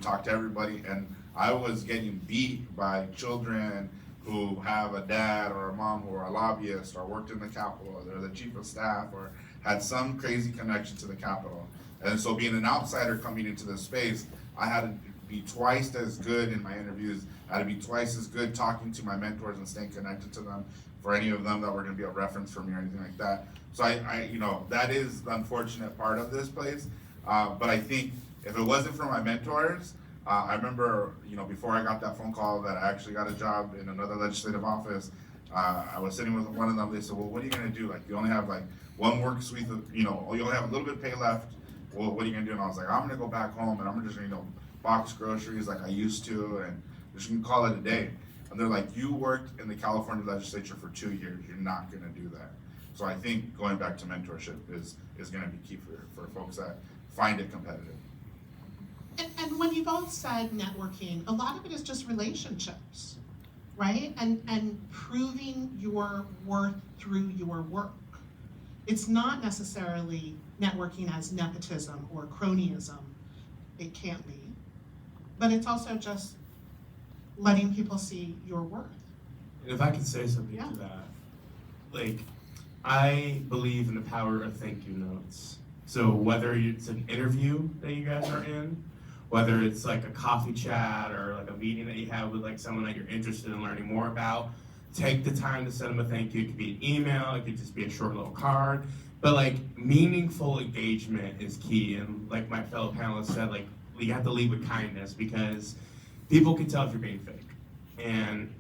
talk to everybody, and I was getting beat by children who have a dad or a mom who are a lobbyist or worked in the Capitol, or they're the chief of staff, or had some crazy connection to the Capitol. And so being an outsider coming into this space, I had to be twice as good in my interviews. I had to be twice as good talking to my mentors and staying connected to them, for any of them that were gonna be a reference for me or anything like that. So I that is the unfortunate part of this place. But I think if it wasn't for my mentors, I remember, before I got that phone call that I actually got a job in another legislative office, I was sitting with one of them. They said, well, what are you gonna do? You only have one work suite of, you only have a little bit of pay left. Well, what are you gonna do? And I was like, I'm gonna go back home and I'm just gonna, box groceries like I used to, and just gonna call it a day. And they're like, you worked in the California legislature for 2 years. You're not gonna do that. So I think going back to mentorship is gonna be key for folks that find it competitive. And when you've all said networking, a lot of it is just relationships, right? And proving your worth through your work. It's not necessarily networking as nepotism or cronyism. It can be. But it's also just letting people see your worth. And if I could say something to that, I believe in the power of thank you notes. So whether it's an interview that you guys are in, whether it's a coffee chat or a meeting that you have with someone that you're interested in learning more about, take the time to send them a thank you. It could be an email, it could just be a short little card, but meaningful engagement is key. And like my fellow panelists said, you have to lead with kindness, because people can tell if you're being fake. And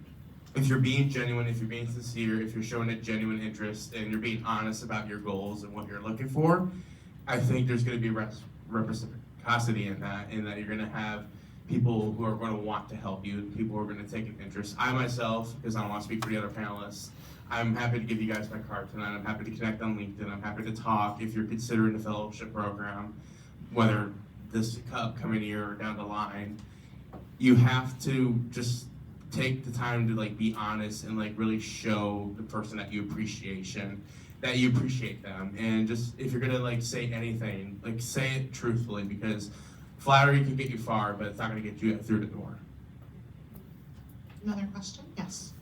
if you're being genuine, if you're being sincere, if you're showing a genuine interest and you're being honest about your goals and what you're looking for, I think there's going to be reciprocity in that you're going to have people who are going to want to help you, and people who are going to take an interest. I myself, because I don't want to speak for the other panelists, I'm happy to give you guys my card tonight. I'm happy to connect on LinkedIn. I'm happy to talk if you're considering the fellowship program, whether this upcoming year or down the line. You have to just take the time to like be honest and like really show the person that you appreciate them. And just if you're gonna like say anything, like say it truthfully, because flattery can get you far, but it's not gonna get you through the door. Another question? Yes.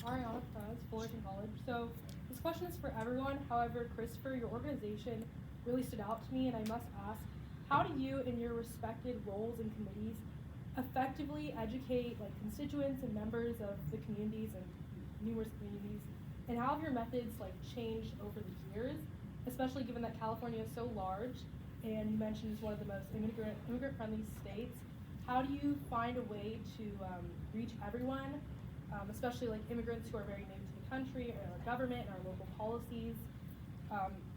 Ariana Perez, Fullerton College. So this question is for everyone. However, Christopher, your organization really stood out to me, and I must ask, how do you, in your respected roles and committees, effectively educate like constituents and members of the communities and numerous communities, and how have your methods like changed over the years, especially given that California is so large, and you mentioned it's one of the most immigrant-friendly states? How do you find a way to reach everyone, especially like immigrants who are very new to the country and our government and our local policies,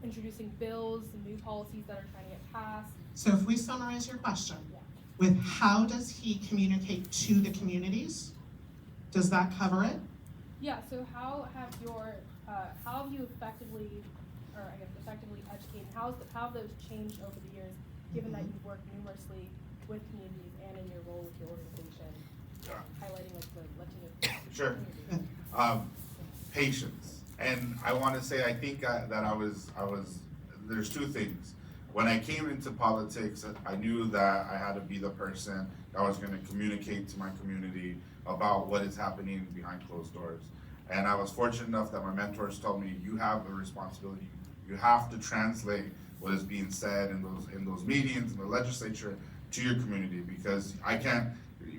introducing bills and new policies that are trying to get passed? So if we summarize your question Yeah. with how does he communicate to the communities, does that cover it? Yeah, so how have you effectively educated, how have those changed over the years, given that you've worked numerously with communities and in your role with your organization, highlighting like the Latino Sure. community? Patience. And I want to say, I think that I was, there's two things. When I came into politics, I knew that I had to be the person that was going to communicate to my community about what is happening behind closed doors. And I was fortunate enough that my mentors told me, you have a responsibility. You have to translate what is being said in those meetings in the legislature to your community, because I can't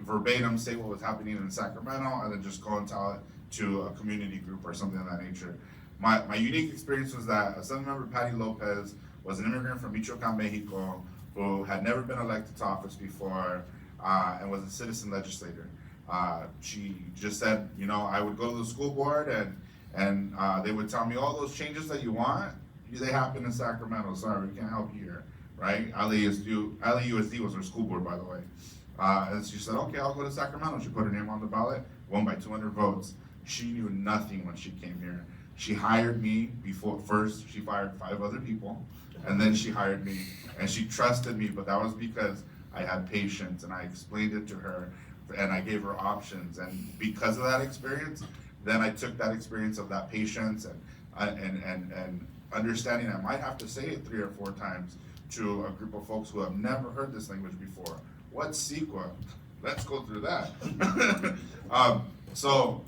verbatim say what was happening in Sacramento and then just go and tell it to a community group or something of that nature. My unique experience was that Assemblymember Patty Lopez was an immigrant from Michoacan, Mexico, who had never been elected to office before and was a citizen legislator. She just said, you know, I would go to the school board and they would tell me all those changes that you want, they happen in Sacramento. Sorry, we can't help you here, right? LAUSD was her school board, by the way. And she said, okay, I'll go to Sacramento. She put her name on the ballot, won by 200 votes. She knew nothing when she came here. She hired me before, first she fired 5 other people, and then she hired me, and she trusted me, but that was because I had patience and I explained it to her and I gave her options. And because of that experience, then I took that experience of that patience and understanding I might have to say it 3 or 4 times to a group of folks who have never heard this language before. What's CEQA? Let's go through that. So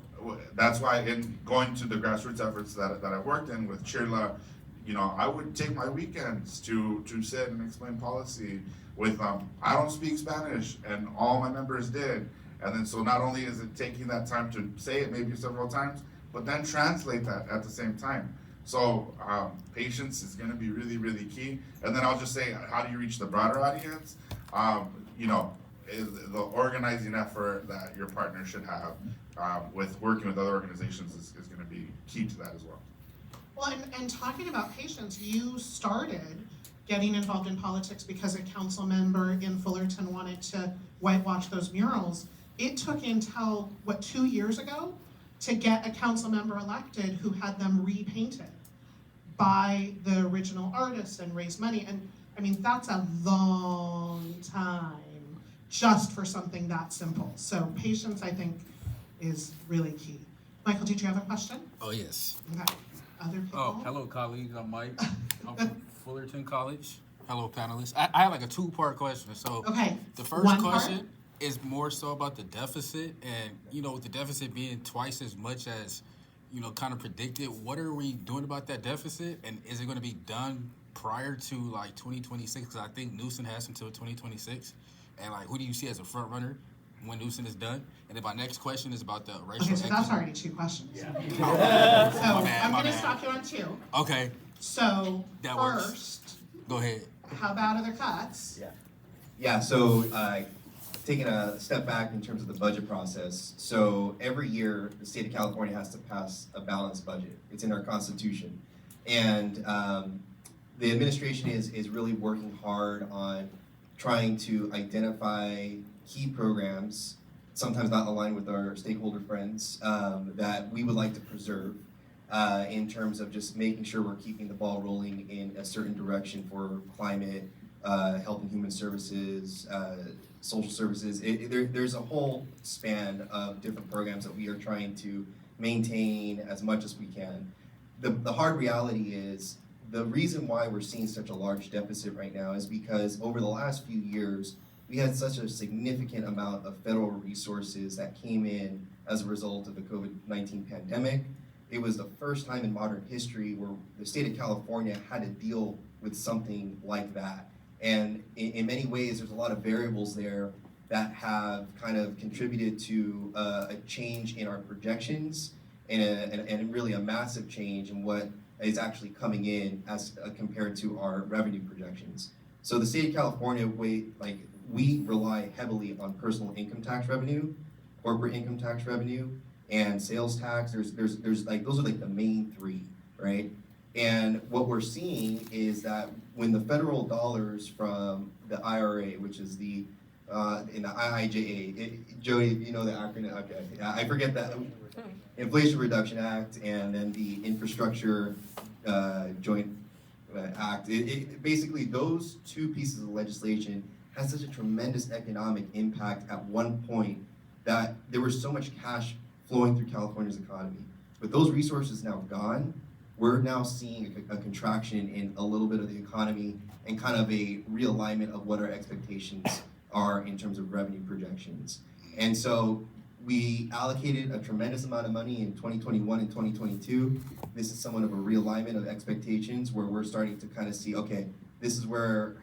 that's why in going to the grassroots efforts that I worked in with Chirla, you know, I would take my weekends to sit and explain policy with, I don't speak Spanish, and all my members did. And then so not only is it taking that time to say it maybe several times, but then translate that at the same time. So patience is gonna be really, really key. And then I'll just say, how do you reach the broader audience? You know, the organizing effort that your partner should have with working with other organizations is gonna be key to that as well. Well, and talking about patience, you started getting involved in politics because a council member in Fullerton wanted to whitewash those murals. It took until, 2 years ago to get a council member elected who had them repainted by the original artist and raise money. And I mean, that's a long time just for something that simple. So patience, I think, is really key. Michael, did you have a question? Oh, yes. Okay. Other people? Oh, hello, colleagues. I'm Mike. I'm from Fullerton College. Hello, panelists. I have like a 2-part question. So Okay. the first One question part? is more so about the deficit, and you know, with the deficit being twice as much as, you know, kind of predicted, what are we doing about that deficit, and is it going to be done prior to like 2026? Because I think Newsom has until 2026, and like, who do you see as a front runner when Newsom is done? And then my next question is about the racial. Okay, so that's already 2 questions. Yeah. So I'm my gonna bad. stop you on 2. Okay, So That works. first, go ahead. how about other cuts? Yeah, so taking a step back in terms of the budget process. So every year, the state of California has to pass a balanced budget. It's in our constitution. And the administration is really working hard on trying to identify key programs, sometimes not aligned with our stakeholder friends, that we would like to preserve in terms of just making sure we're keeping the ball rolling in a certain direction for climate, health and human services, social services. There's a whole span of different programs that we are trying to maintain as much as we can. The hard reality is the reason why we're seeing such a large deficit right now is because over the last few years, we had such a significant amount of federal resources that came in as a result of the COVID-19 pandemic. It was the first time in modern history where the state of California had to deal with something like that. And in many ways, there's a lot of variables there that have kind of contributed to a change in our projections and really a massive change in what is actually coming in as compared to our revenue projections. So the state of California, we rely heavily on personal income tax revenue, corporate income tax revenue, and sales tax. There's like, those are like the main three, right? And what we're seeing is that when the federal dollars from the IRA, which is the in the IIJA, Jody, you know the acronym? Okay, I forget that. Inflation Reduction Act, and then the Infrastructure Joint Act. Basically, those two pieces of legislation had such a tremendous economic impact at one point that there was so much cash flowing through California's economy. But those resources now gone, we're now seeing a contraction in a little bit of the economy and kind of a realignment of what our expectations are in terms of revenue projections. And so we allocated a tremendous amount of money in 2021 and 2022. This is somewhat of a realignment of expectations where we're starting to kind of see, okay, this is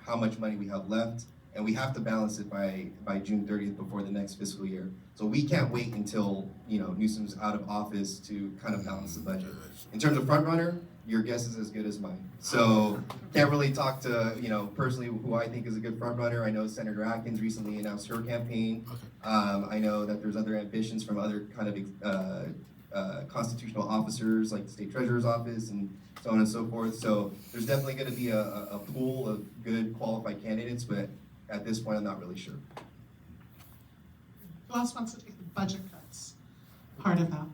how much money we have left, and we have to balance it by June 30th before the next fiscal year. So we can't wait until Newsom's out of office to kind of balance the budget. In terms of front runner, your guess is as good as mine. So can't really talk to personally who I think is a good front runner. I know Senator Atkins recently announced her campaign. I know that there's other ambitions from other kind of constitutional officers like the state treasurer's office and so on and so forth. So there's definitely going to be a pool of good qualified candidates, but at this point I'm not really sure. Who else wants to take the budget cuts part of that?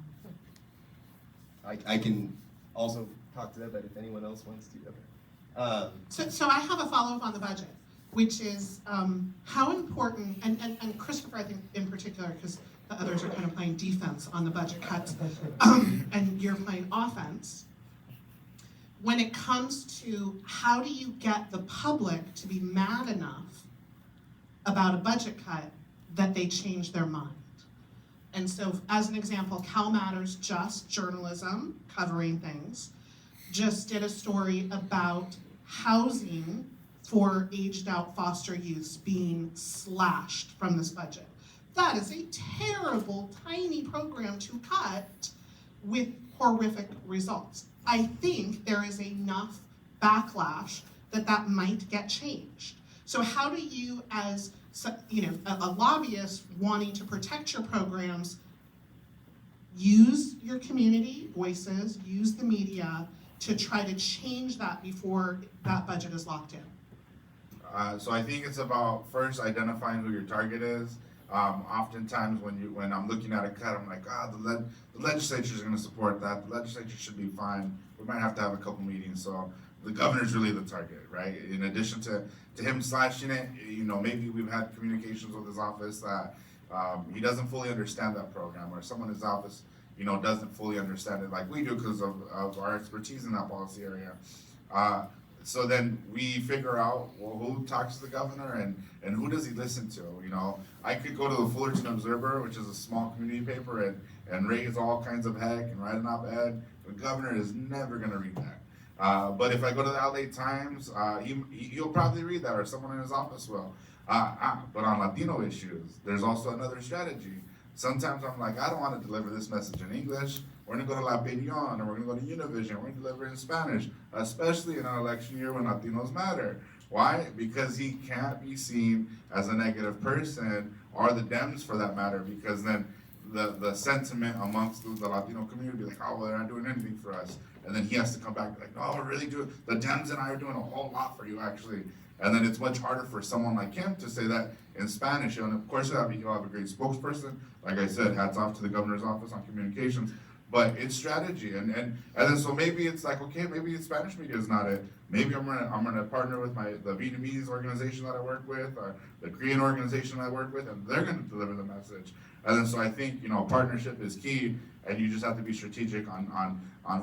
I can also talk to that, but if anyone else wants to, okay. So I have a follow-up on the budget, which is how important, and Christopher, I think in particular, because the others are kind of playing defense on the budget cuts, and you're playing offense. When it comes to how do you get the public to be mad enough about a budget cut that they change their mind? And so, as an example, Cal Matters Just Journalism, covering things, just did a story about housing for aged out foster youths being slashed from this budget. That is a terrible, tiny program to cut with horrific results. I think there is enough backlash that might get changed. So how do you, as a lobbyist wanting to protect your programs, use your community voices, use the media to try to change that before that budget is locked in? So I think it's about first identifying who your target is. Oftentimes when I'm looking at a cut, I'm like, the legislature is going to support that. The legislature should be fine. We might have to have a couple meetings. So the governor's really the target, right? In addition to him slashing it, maybe we've had communications with his office that he doesn't fully understand that program, or someone in his office, doesn't fully understand it like we do because of our expertise in that policy area. So then we figure out, well, who talks to the governor and who does he listen to? I could go to the Fullerton Observer, which is a small community paper, and raise all kinds of heck and write an op-ed. The governor is never going to read that. But if I go to the LA Times, he'll probably read that, or someone in his office will. But on Latino issues, there's also another strategy. Sometimes I'm like, I don't want to deliver this message in English. We're going to go to La Opinion, or we're going to go to Univision. We're going to deliver it in Spanish, especially in an election year when Latinos matter. Why? Because he can't be seen as a negative person, or the Dems for that matter, because then the sentiment amongst the Latino community, like, oh, well, they're not doing anything for us, and then he has to come back like, no, we're really doing, the Dems and I are doing a whole lot for you actually. And then it's much harder for someone like him to say that in Spanish. And of course, he'll have a great spokesperson. Like I said, hats off to the governor's office on communications. But it's strategy, and then so maybe it's like, okay, maybe Spanish media is not it. Maybe I'm gonna partner with the Vietnamese organization that I work with, or the Korean organization that I work with, and they're gonna deliver the message. And then so I think partnership is key, and you just have to be strategic on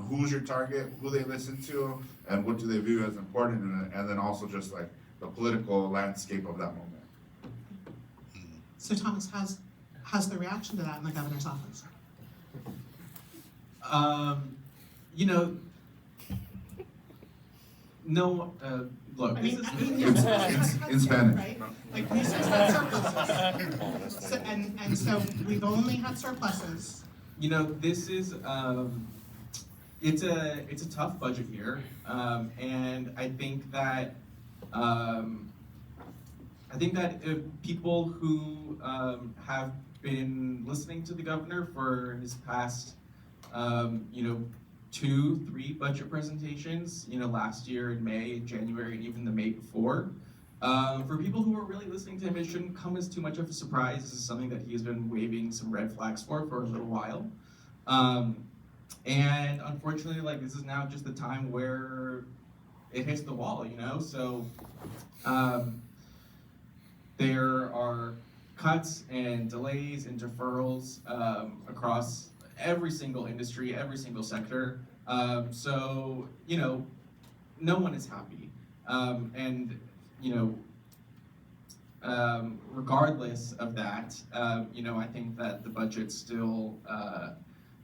who's your target, who they listen to, and what do they view as important, and then also just like the political landscape of that moment. So Thomas, how's the reaction to that in the governor's office? No, look, I this mean, is, I mean, your sources In Spanish. right? Like research had surpluses, so, and so we've only had surpluses. this is, it's a tough budget year, and I think that if people who have been listening to the governor for his past, 2-3 budget presentations, last year in May, January, and even the May before. For people who are really listening to him, it shouldn't come as too much of a surprise. This is something that he has been waving some red flags for a little while. And unfortunately, this is now just the time where it hits the wall, So there are cuts and delays and deferrals across every single industry, every single sector. So, no one is happy. Regardless of that, I think that the budget still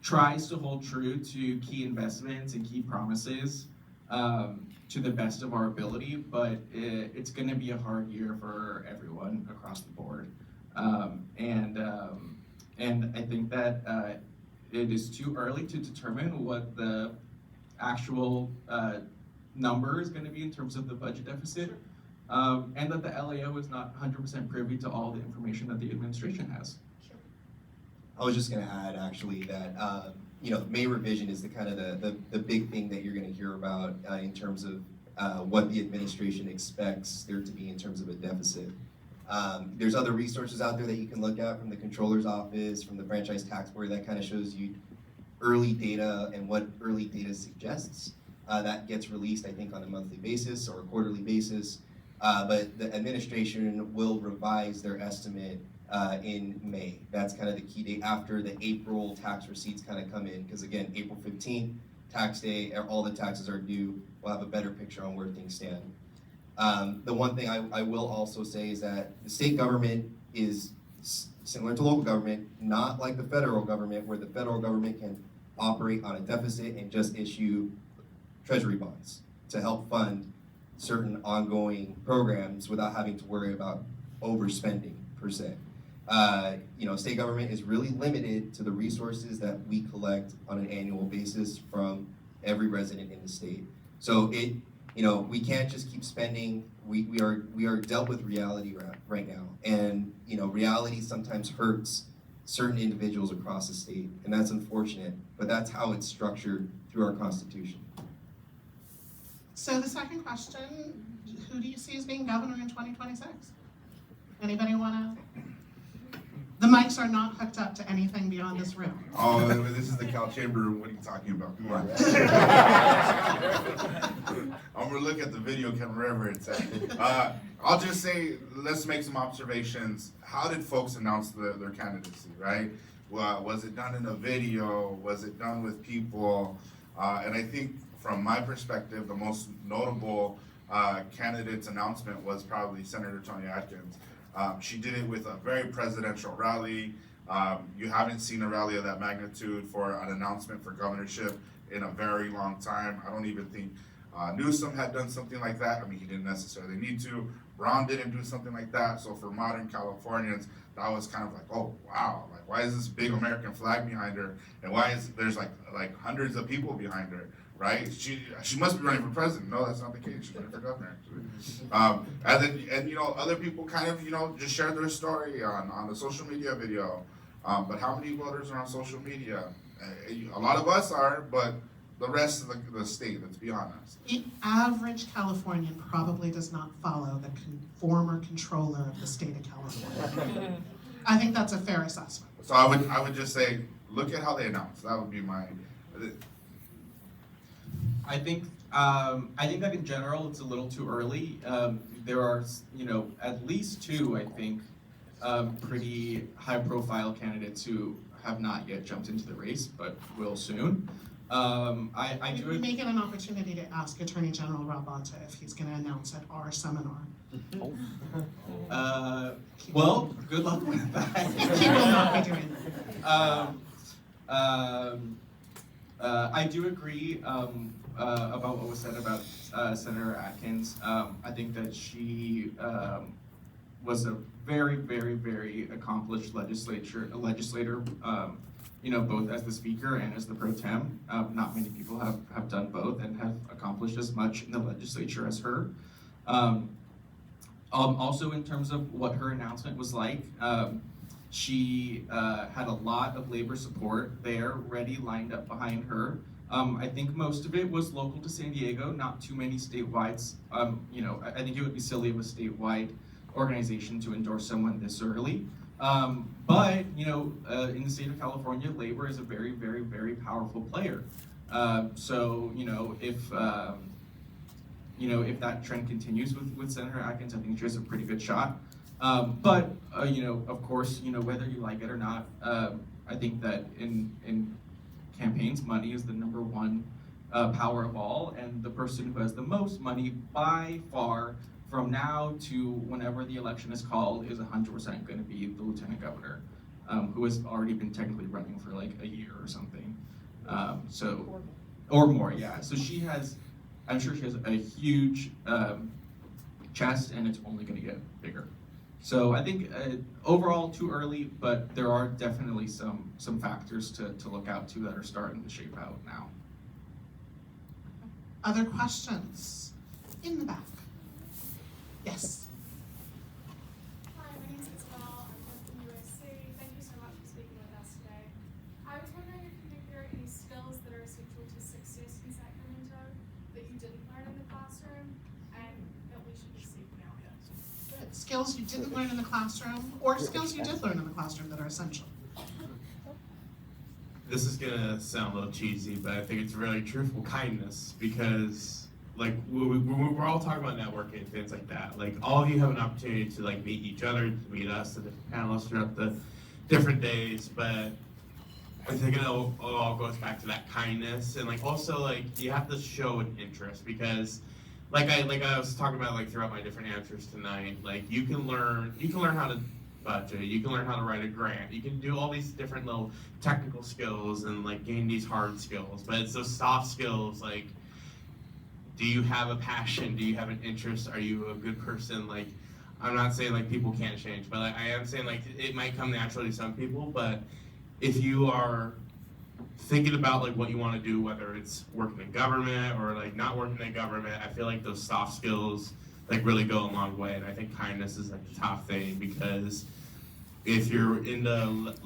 tries to hold true to key investments and key promises to the best of our ability, but it's going to be a hard year for everyone across the board. And I think that it is too early to determine what the actual number is going to be in terms of the budget deficit, and that the LAO is not 100% privy to all the information that the administration has. I was just going to add actually that May revision is the kind of the big thing that you're going to hear about in terms of what the administration expects there to be in terms of a deficit. There's other resources out there that you can look at from the Controller's Office, from the Franchise Tax Board, that kind of shows you early data and what early data suggests. That gets released, I think, on a monthly basis or a quarterly basis. But the administration will revise their estimate in May. That's kind of the key date after the April tax receipts kind of come in, because again, April 15th, tax day, all the taxes are due. We'll have a better picture on where things stand. The one thing I will also say is that the state government is similar to local government, not like the federal government, where the federal government can operate on a deficit and just issue treasury bonds to help fund certain ongoing programs without having to worry about overspending per se. State government is really limited to the resources that we collect on an annual basis from every resident in the state. So we can't just keep spending. We are dealt with reality right now, and reality sometimes hurts certain individuals across the state, and that's unfortunate. But that's how it's structured through our Constitution. So the second question, who do you see as being governor in 2026? Anybody wanna? The mics are not hooked up to anything beyond this room. Oh, this is the Cal Chamber room. What are you talking about? Come on. I'm gonna look at the video camera wherever it's at. I'll just say, let's make some observations. How did folks announce their candidacy, right? Was it done in a video? Was it done with people? And I think from my perspective, the most notable candidate's announcement was probably Senator Toni Atkins. She did it with a very presidential rally. You haven't seen a rally of that magnitude for an announcement for governorship in a very long time. I don't even think Newsom had done something like that. I mean, he didn't necessarily need to. Brown didn't do something like that. So for modern Californians, that was kind of like, oh, wow. Like, why is this big American flag behind her? And why is there's like hundreds of people behind her? Right? She must be running for president. No, that's not the case. She's running for governor, actually. And other people kind of, just shared their story on the social media video. But how many voters are on social media? A lot of us are, but the rest of the state, let's be honest. The average Californian probably does not follow the former controller of the state of California. I think that's a fair assessment. So I would just say, look at how they announce. That would be my. I think that in general it's a little too early. There are, at least two, I think, pretty high-profile candidates who have not yet jumped into the race, but will soon. We make it an opportunity to ask Attorney General Rob Bonta if he's going to announce at our seminar. Well, good luck with that. He will not be doing that. I do agree about what was said about Senator Atkins. I think that she was a very, very, very accomplished legislator. Both as the speaker and as the pro tem. Not many people have done both and have accomplished as much in the legislature as her. Also, in terms of what her announcement was like, she had a lot of labor support there, ready, lined up behind her. I think most of it was local to San Diego, not too many statewide. I think it would be silly of a statewide organization to endorse someone this early. But in the state of California, labor is a very, very, very powerful player. So if that trend continues with Senator Atkins, I think she has a pretty good shot. But of course, whether you like it or not, I think that in campaigns, money is the number one power of all, and the person who has the most money by far from now to whenever the election is called is 100% going to be the lieutenant governor, who has already been technically running for like a year or something. Or more, yeah. So I'm sure she has a huge chest, and it's only going to get bigger. So I think overall too early, but there are definitely some factors to look out to that are starting to shape out now. Other questions? In the back. Yes. Hi, my name is Isabel. I'm from USC. Thank you so much for speaking with us today. I was wondering if you think there are any skills that are essential to success in Sacramento that you didn't learn in the classroom and that we should be seeking out. Good. Skills you didn't learn in the classroom, or skills you did learn in the classroom that are essential. This is gonna sound a little cheesy, but I think it's really truthful kindness, because like we're all talking about networking and things like that. Like all of you have an opportunity to like meet each other, to meet us, the different panelists throughout the different days. But I think it all goes back to that kindness, and like also like you have to show an interest, because like I was talking about like throughout my different answers tonight, like you can learn how to budget, you can learn how to write a grant, you can do all these different little technical skills and like gain these hard skills, but it's those soft skills like, do you have a passion? Do you have an interest? Are you a good person? Like, I'm not saying like people can't change, but I am saying like it might come naturally to some people, but if you are thinking about like what you want to do, whether it's working in government or like not working in government, I feel like those soft skills like really go a long way, and I think kindness is like the top thing, because if you're in the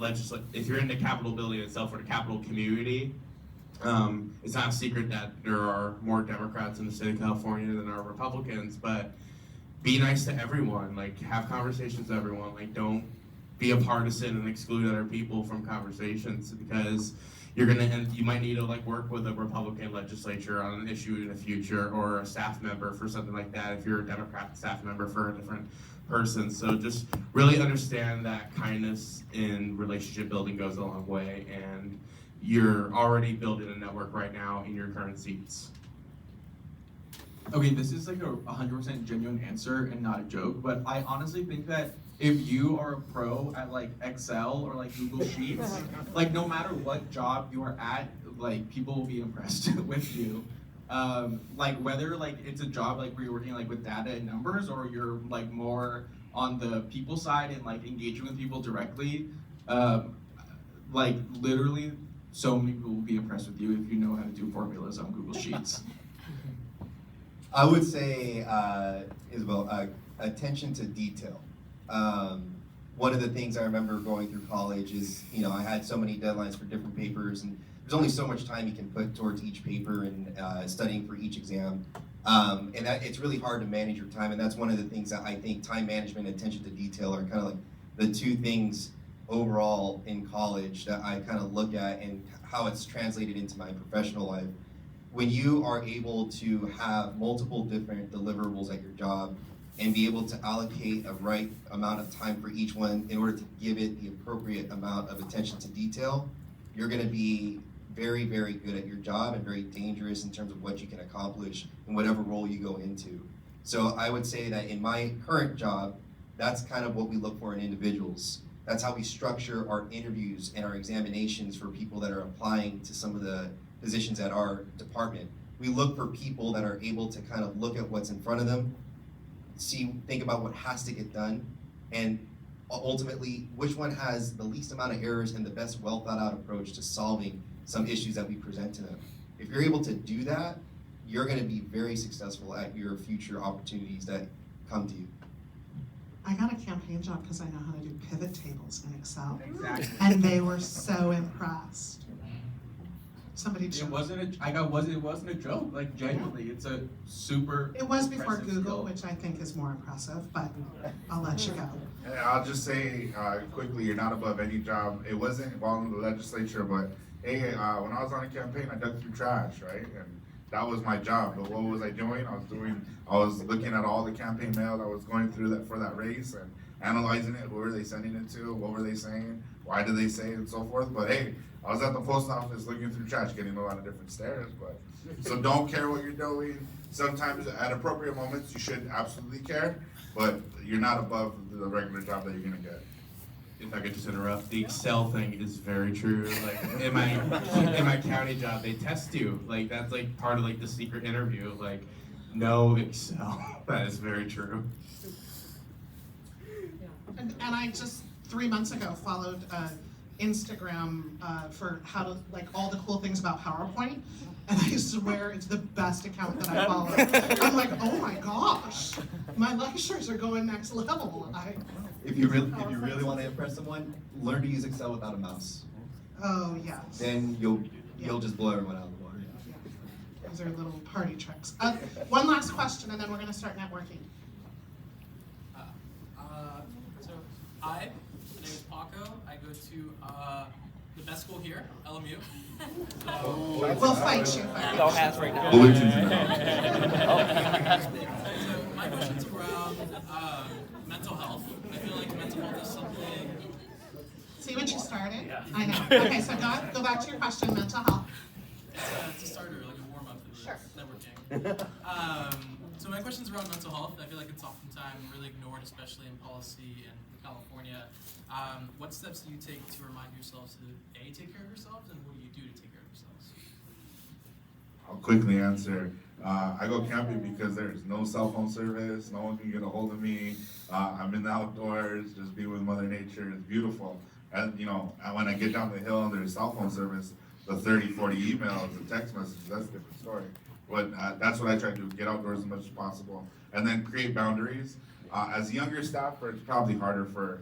if you're in the Capitol building itself or the Capitol community, it's not a secret that there are more Democrats in the state of California than there are Republicans, but be nice to everyone, like have conversations with everyone, like don't be a partisan and exclude other people from conversations, because you might need to like work with a Republican legislature on an issue in the future, or a staff member for something like that if you're a Democrat staff member for a different person. So just really understand that kindness in relationship building goes a long way, and you're already building a network right now in your current seats. Okay, this is like a 100% genuine answer and not a joke, but I honestly think that if you are a pro at like Excel or like Google Sheets, like no matter what job you are at, like people will be impressed with you. Like whether like it's a job like where you're working like with data and numbers, or you're like more on the people side and like engaging with people directly, like literally so many people will be impressed with you if you know how to do formulas on Google Sheets. I would say, Isabel, attention to detail. One of the things I remember going through college is, I had so many deadlines for different papers, and there's only so much time you can put towards each paper and studying for each exam. And that it's really hard to manage your time, and that's one of the things that I think time management and attention to detail are kind of like the two things overall in college that I kind of look at and how it's translated into my professional life. When you are able to have multiple different deliverables at your job and be able to allocate a right amount of time for each one in order to give it the appropriate amount of attention to detail, you're going to be very, very good at your job and very dangerous in terms of what you can accomplish in whatever role you go into. So I would say that in my current job, that's kind of what we look for in individuals. That's how we structure our interviews and our examinations for people that are applying to some of the positions at our department. We look for people that are able to kind of look at what's in front of them, think about what has to get done, and ultimately which one has the least amount of errors and the best well thought out approach to solving some issues that we present to them. If you're able to do that, you're going to be very successful at your future opportunities that come to you. I got a campaign job because I know how to do pivot tables in Excel. Exactly. And they were so impressed. Somebody It chose. wasn't a joke. Like genuinely, it's a super. It was before impressive Google, skill. which I think is more impressive, but I'll let you go. Hey, I'll just say quickly, you're not above any job. It wasn't involved in the legislature, but hey, when I was on a campaign, I dug through trash, right? And that was my job. But what was I doing? I was looking at all the campaign mail that was going through that for that race and analyzing it. Who were they sending it to? What were they saying? Why did they say it and so forth? But hey, I was at the post office looking through trash, getting a lot of different stares. But so don't care what you're doing. Sometimes at appropriate moments you should absolutely care, but you're not above the regular job that you're gonna get. If I could just interrupt, the Excel thing is very true. Like in my county job, they test you. Like that's like part of like the secret interview. Like no Excel. That is very true. And I just 3 months ago followed Instagram for how to, like, all the cool things about PowerPoint, and I swear it's the best account that I follow. I'm like, oh my gosh, my lectures are going next level. If you really want to impress someone, learn to use Excel without a mouse. Oh yes. Then you'll just blow everyone out of the water. Those are little party tricks. One last question, and then we're going to start networking. So hi, my name is Paco. I go to the best school here, LMU. We'll fight you. No hats right now. So my question's around mental health. I feel like mental health is something. See what you started? Yeah. I know. Okay, so go back to your question, mental health. It's a starter, like a warm-up for networking. So my question's around mental health. I feel like it's oftentimes really ignored, especially in policy and California. What steps do you take to remind yourselves to A, take care of yourselves, and what do you do to take care of yourselves? I'll quickly answer. I go camping because there's no cell phone service, no one can get a hold of me. I'm in the outdoors, just being with Mother Nature. It's beautiful. And when I get down the hill and there's cell phone service, the 30, 40 emails and text messages, that's a different story. But that's what I try to do, get outdoors as much as possible. And then create boundaries. As a younger staffer, it's probably harder for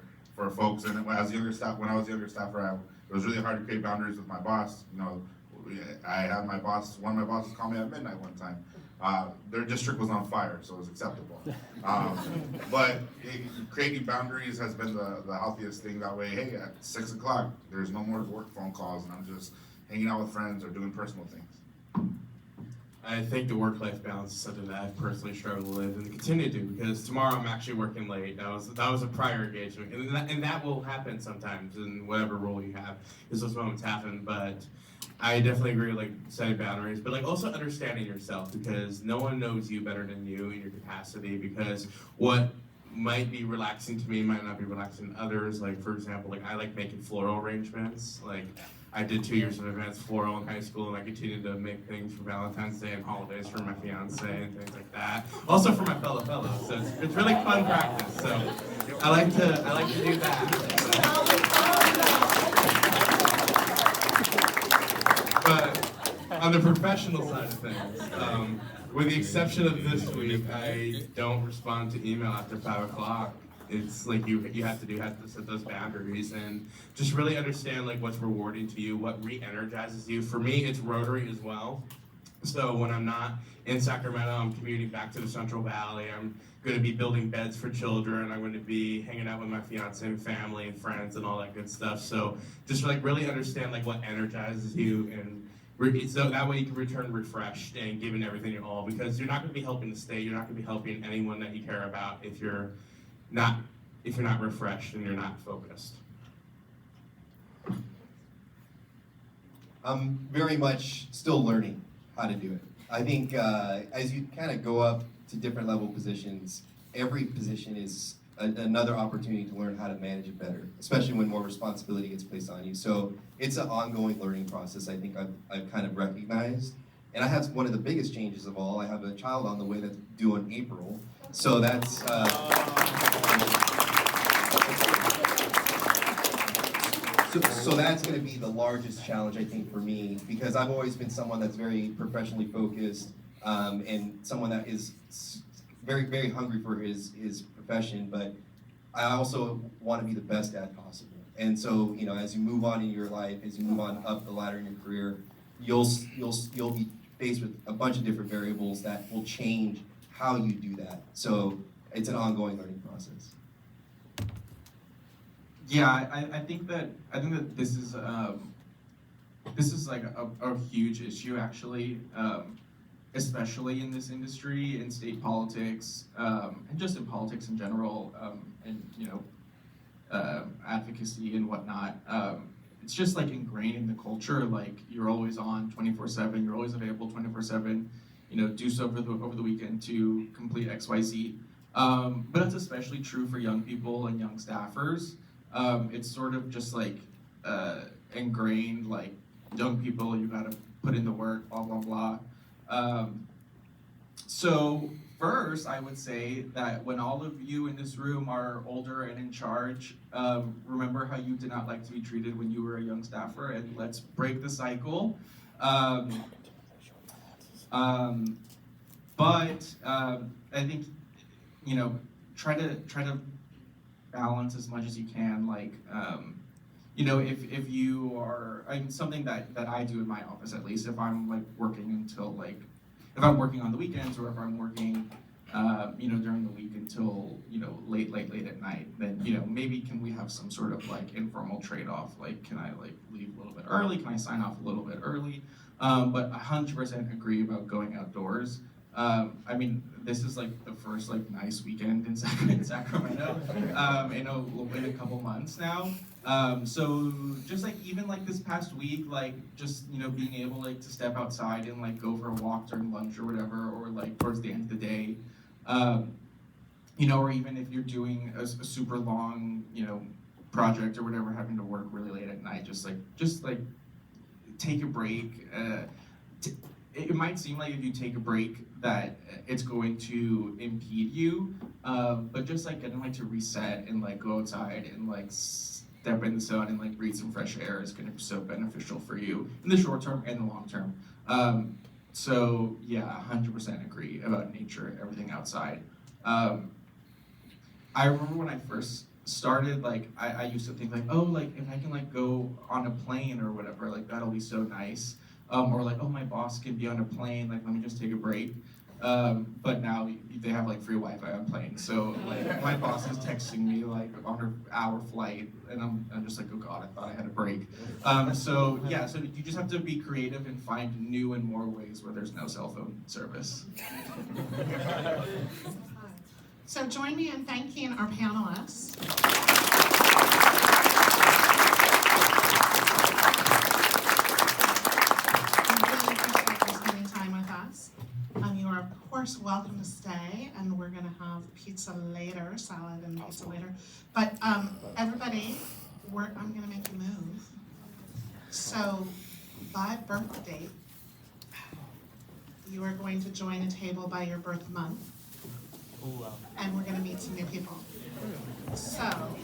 folks. And when I was a younger staffer, it was really hard to create boundaries with my boss. I had one of my bosses call me at midnight one time. Their district was on fire, so it was acceptable. But creating boundaries has been the healthiest thing that way. Hey, at 6 o'clock, there's no more work phone calls, and I'm just hanging out with friends or doing personal things. I think the work-life balance is something that I've personally struggled with and continue to, because tomorrow I'm actually working late. That was a prior engagement, and that will happen sometimes in whatever role you have, because those moments happen. But I definitely agree with like setting boundaries, but like also understanding yourself, because no one knows you better than you in your capacity. Because what might be relaxing to me might not be relaxing to others. Like for example, like I like making floral arrangements. Like I did 2 years of advanced floral in high school, and I continue to make things for Valentine's Day and holidays for my fiance and things like that. Also for my fellows, so it's really fun practice. So I like to do that. But on the professional side of things, with the exception of this week, I don't respond to email after 5 o'clock. it's like you have to set those boundaries and just really understand like what's rewarding to you, what re-energizes you. For me, it's Rotary as well. So when I'm not in Sacramento, I'm commuting back to the Central Valley. I'm going to be building beds for children. I'm going to be hanging out with my fiance and family and friends and all that good stuff. So just like really understand like what energizes you, and so that way you can return refreshed and giving everything your all, because you're not going to be helping the state. You're not going to be helping anyone that you care about if you're not refreshed and you're not focused. I'm very much still learning how to do it. I think as you kind of go up to different level positions, every position is another opportunity to learn how to manage it better, especially when more responsibility gets placed on you. So it's an ongoing learning process. I think I've kind of recognized. And I have one of the biggest changes of all. I have a child on the way that's due in April. So that's So that's going to be the largest challenge, I think, for me, because I've always been someone that's very professionally focused, and someone that is very, very hungry for his profession, but I also want to be the best dad possible. And so, you know, as you move on in your life, as you move on up the ladder in your career, you'll be faced with a bunch of different variables that will change how you do that. So it's an ongoing learning process. Yeah, I think that this is like a huge issue actually, especially in this industry, in state politics, and just in politics in general, and you know, advocacy and whatnot. It's just like ingrained in the culture. Like you're always on 24/7. You're always available 24/7. You know, do so over the weekend to complete XYZ. But it's especially true for young people and young staffers. It's sort of just like ingrained, like young people, you gotta put in the work, blah, blah, blah. So first, I would say that when all of you in this room are older and in charge, remember how you did not like to be treated when you were a young staffer, and let's break the cycle. But I think, you know, try to balance as much as you can, like, you know, if you are, I mean, something that I do in my office, at least, if I'm like working until like, if I'm working on the weekends, or if I'm working, you know, during the week until, you know, late at night, then, you know, maybe can we have some sort of like informal trade-off, like, can I like leave a little bit early, can I sign off a little bit early, but 100% agree about going outdoors. I mean, this is like the first like nice weekend in Sacramento in a couple months now. So just like even like this past week, like just, you know, being able like to step outside and like go for a walk during lunch or whatever, or like towards the end of the day, you know, or even if you're doing a super long, you know, project or whatever, having to work really late at night, just like take a break. It might seem like if you take a break that it's going to impede you, but just like getting like to reset and like go outside and like step in the sun and like breathe some fresh air is going to be so beneficial for you in the short term and the long term. So yeah, 100% agree about nature, everything outside. I remember when I first started, like I used to think like, oh, like if I can like go on a plane or whatever, like that'll be so nice. Or like, oh, my boss can be on a plane, like let me just take a break. But now they have like free Wi-Fi on planes, so like my boss is texting me like on her hour flight, and I'm just like, oh god, I thought I had a break. So yeah, so you just have to be creative and find new and more ways where there's no cell phone service. So join me in thanking our panelists. You are, of course, welcome to stay, and we're going to have pizza later, salad and pizza later. But everybody, I'm going to make you move. So, by birth date, you are going to join a table by your birth month, and we're going to meet some new people. So,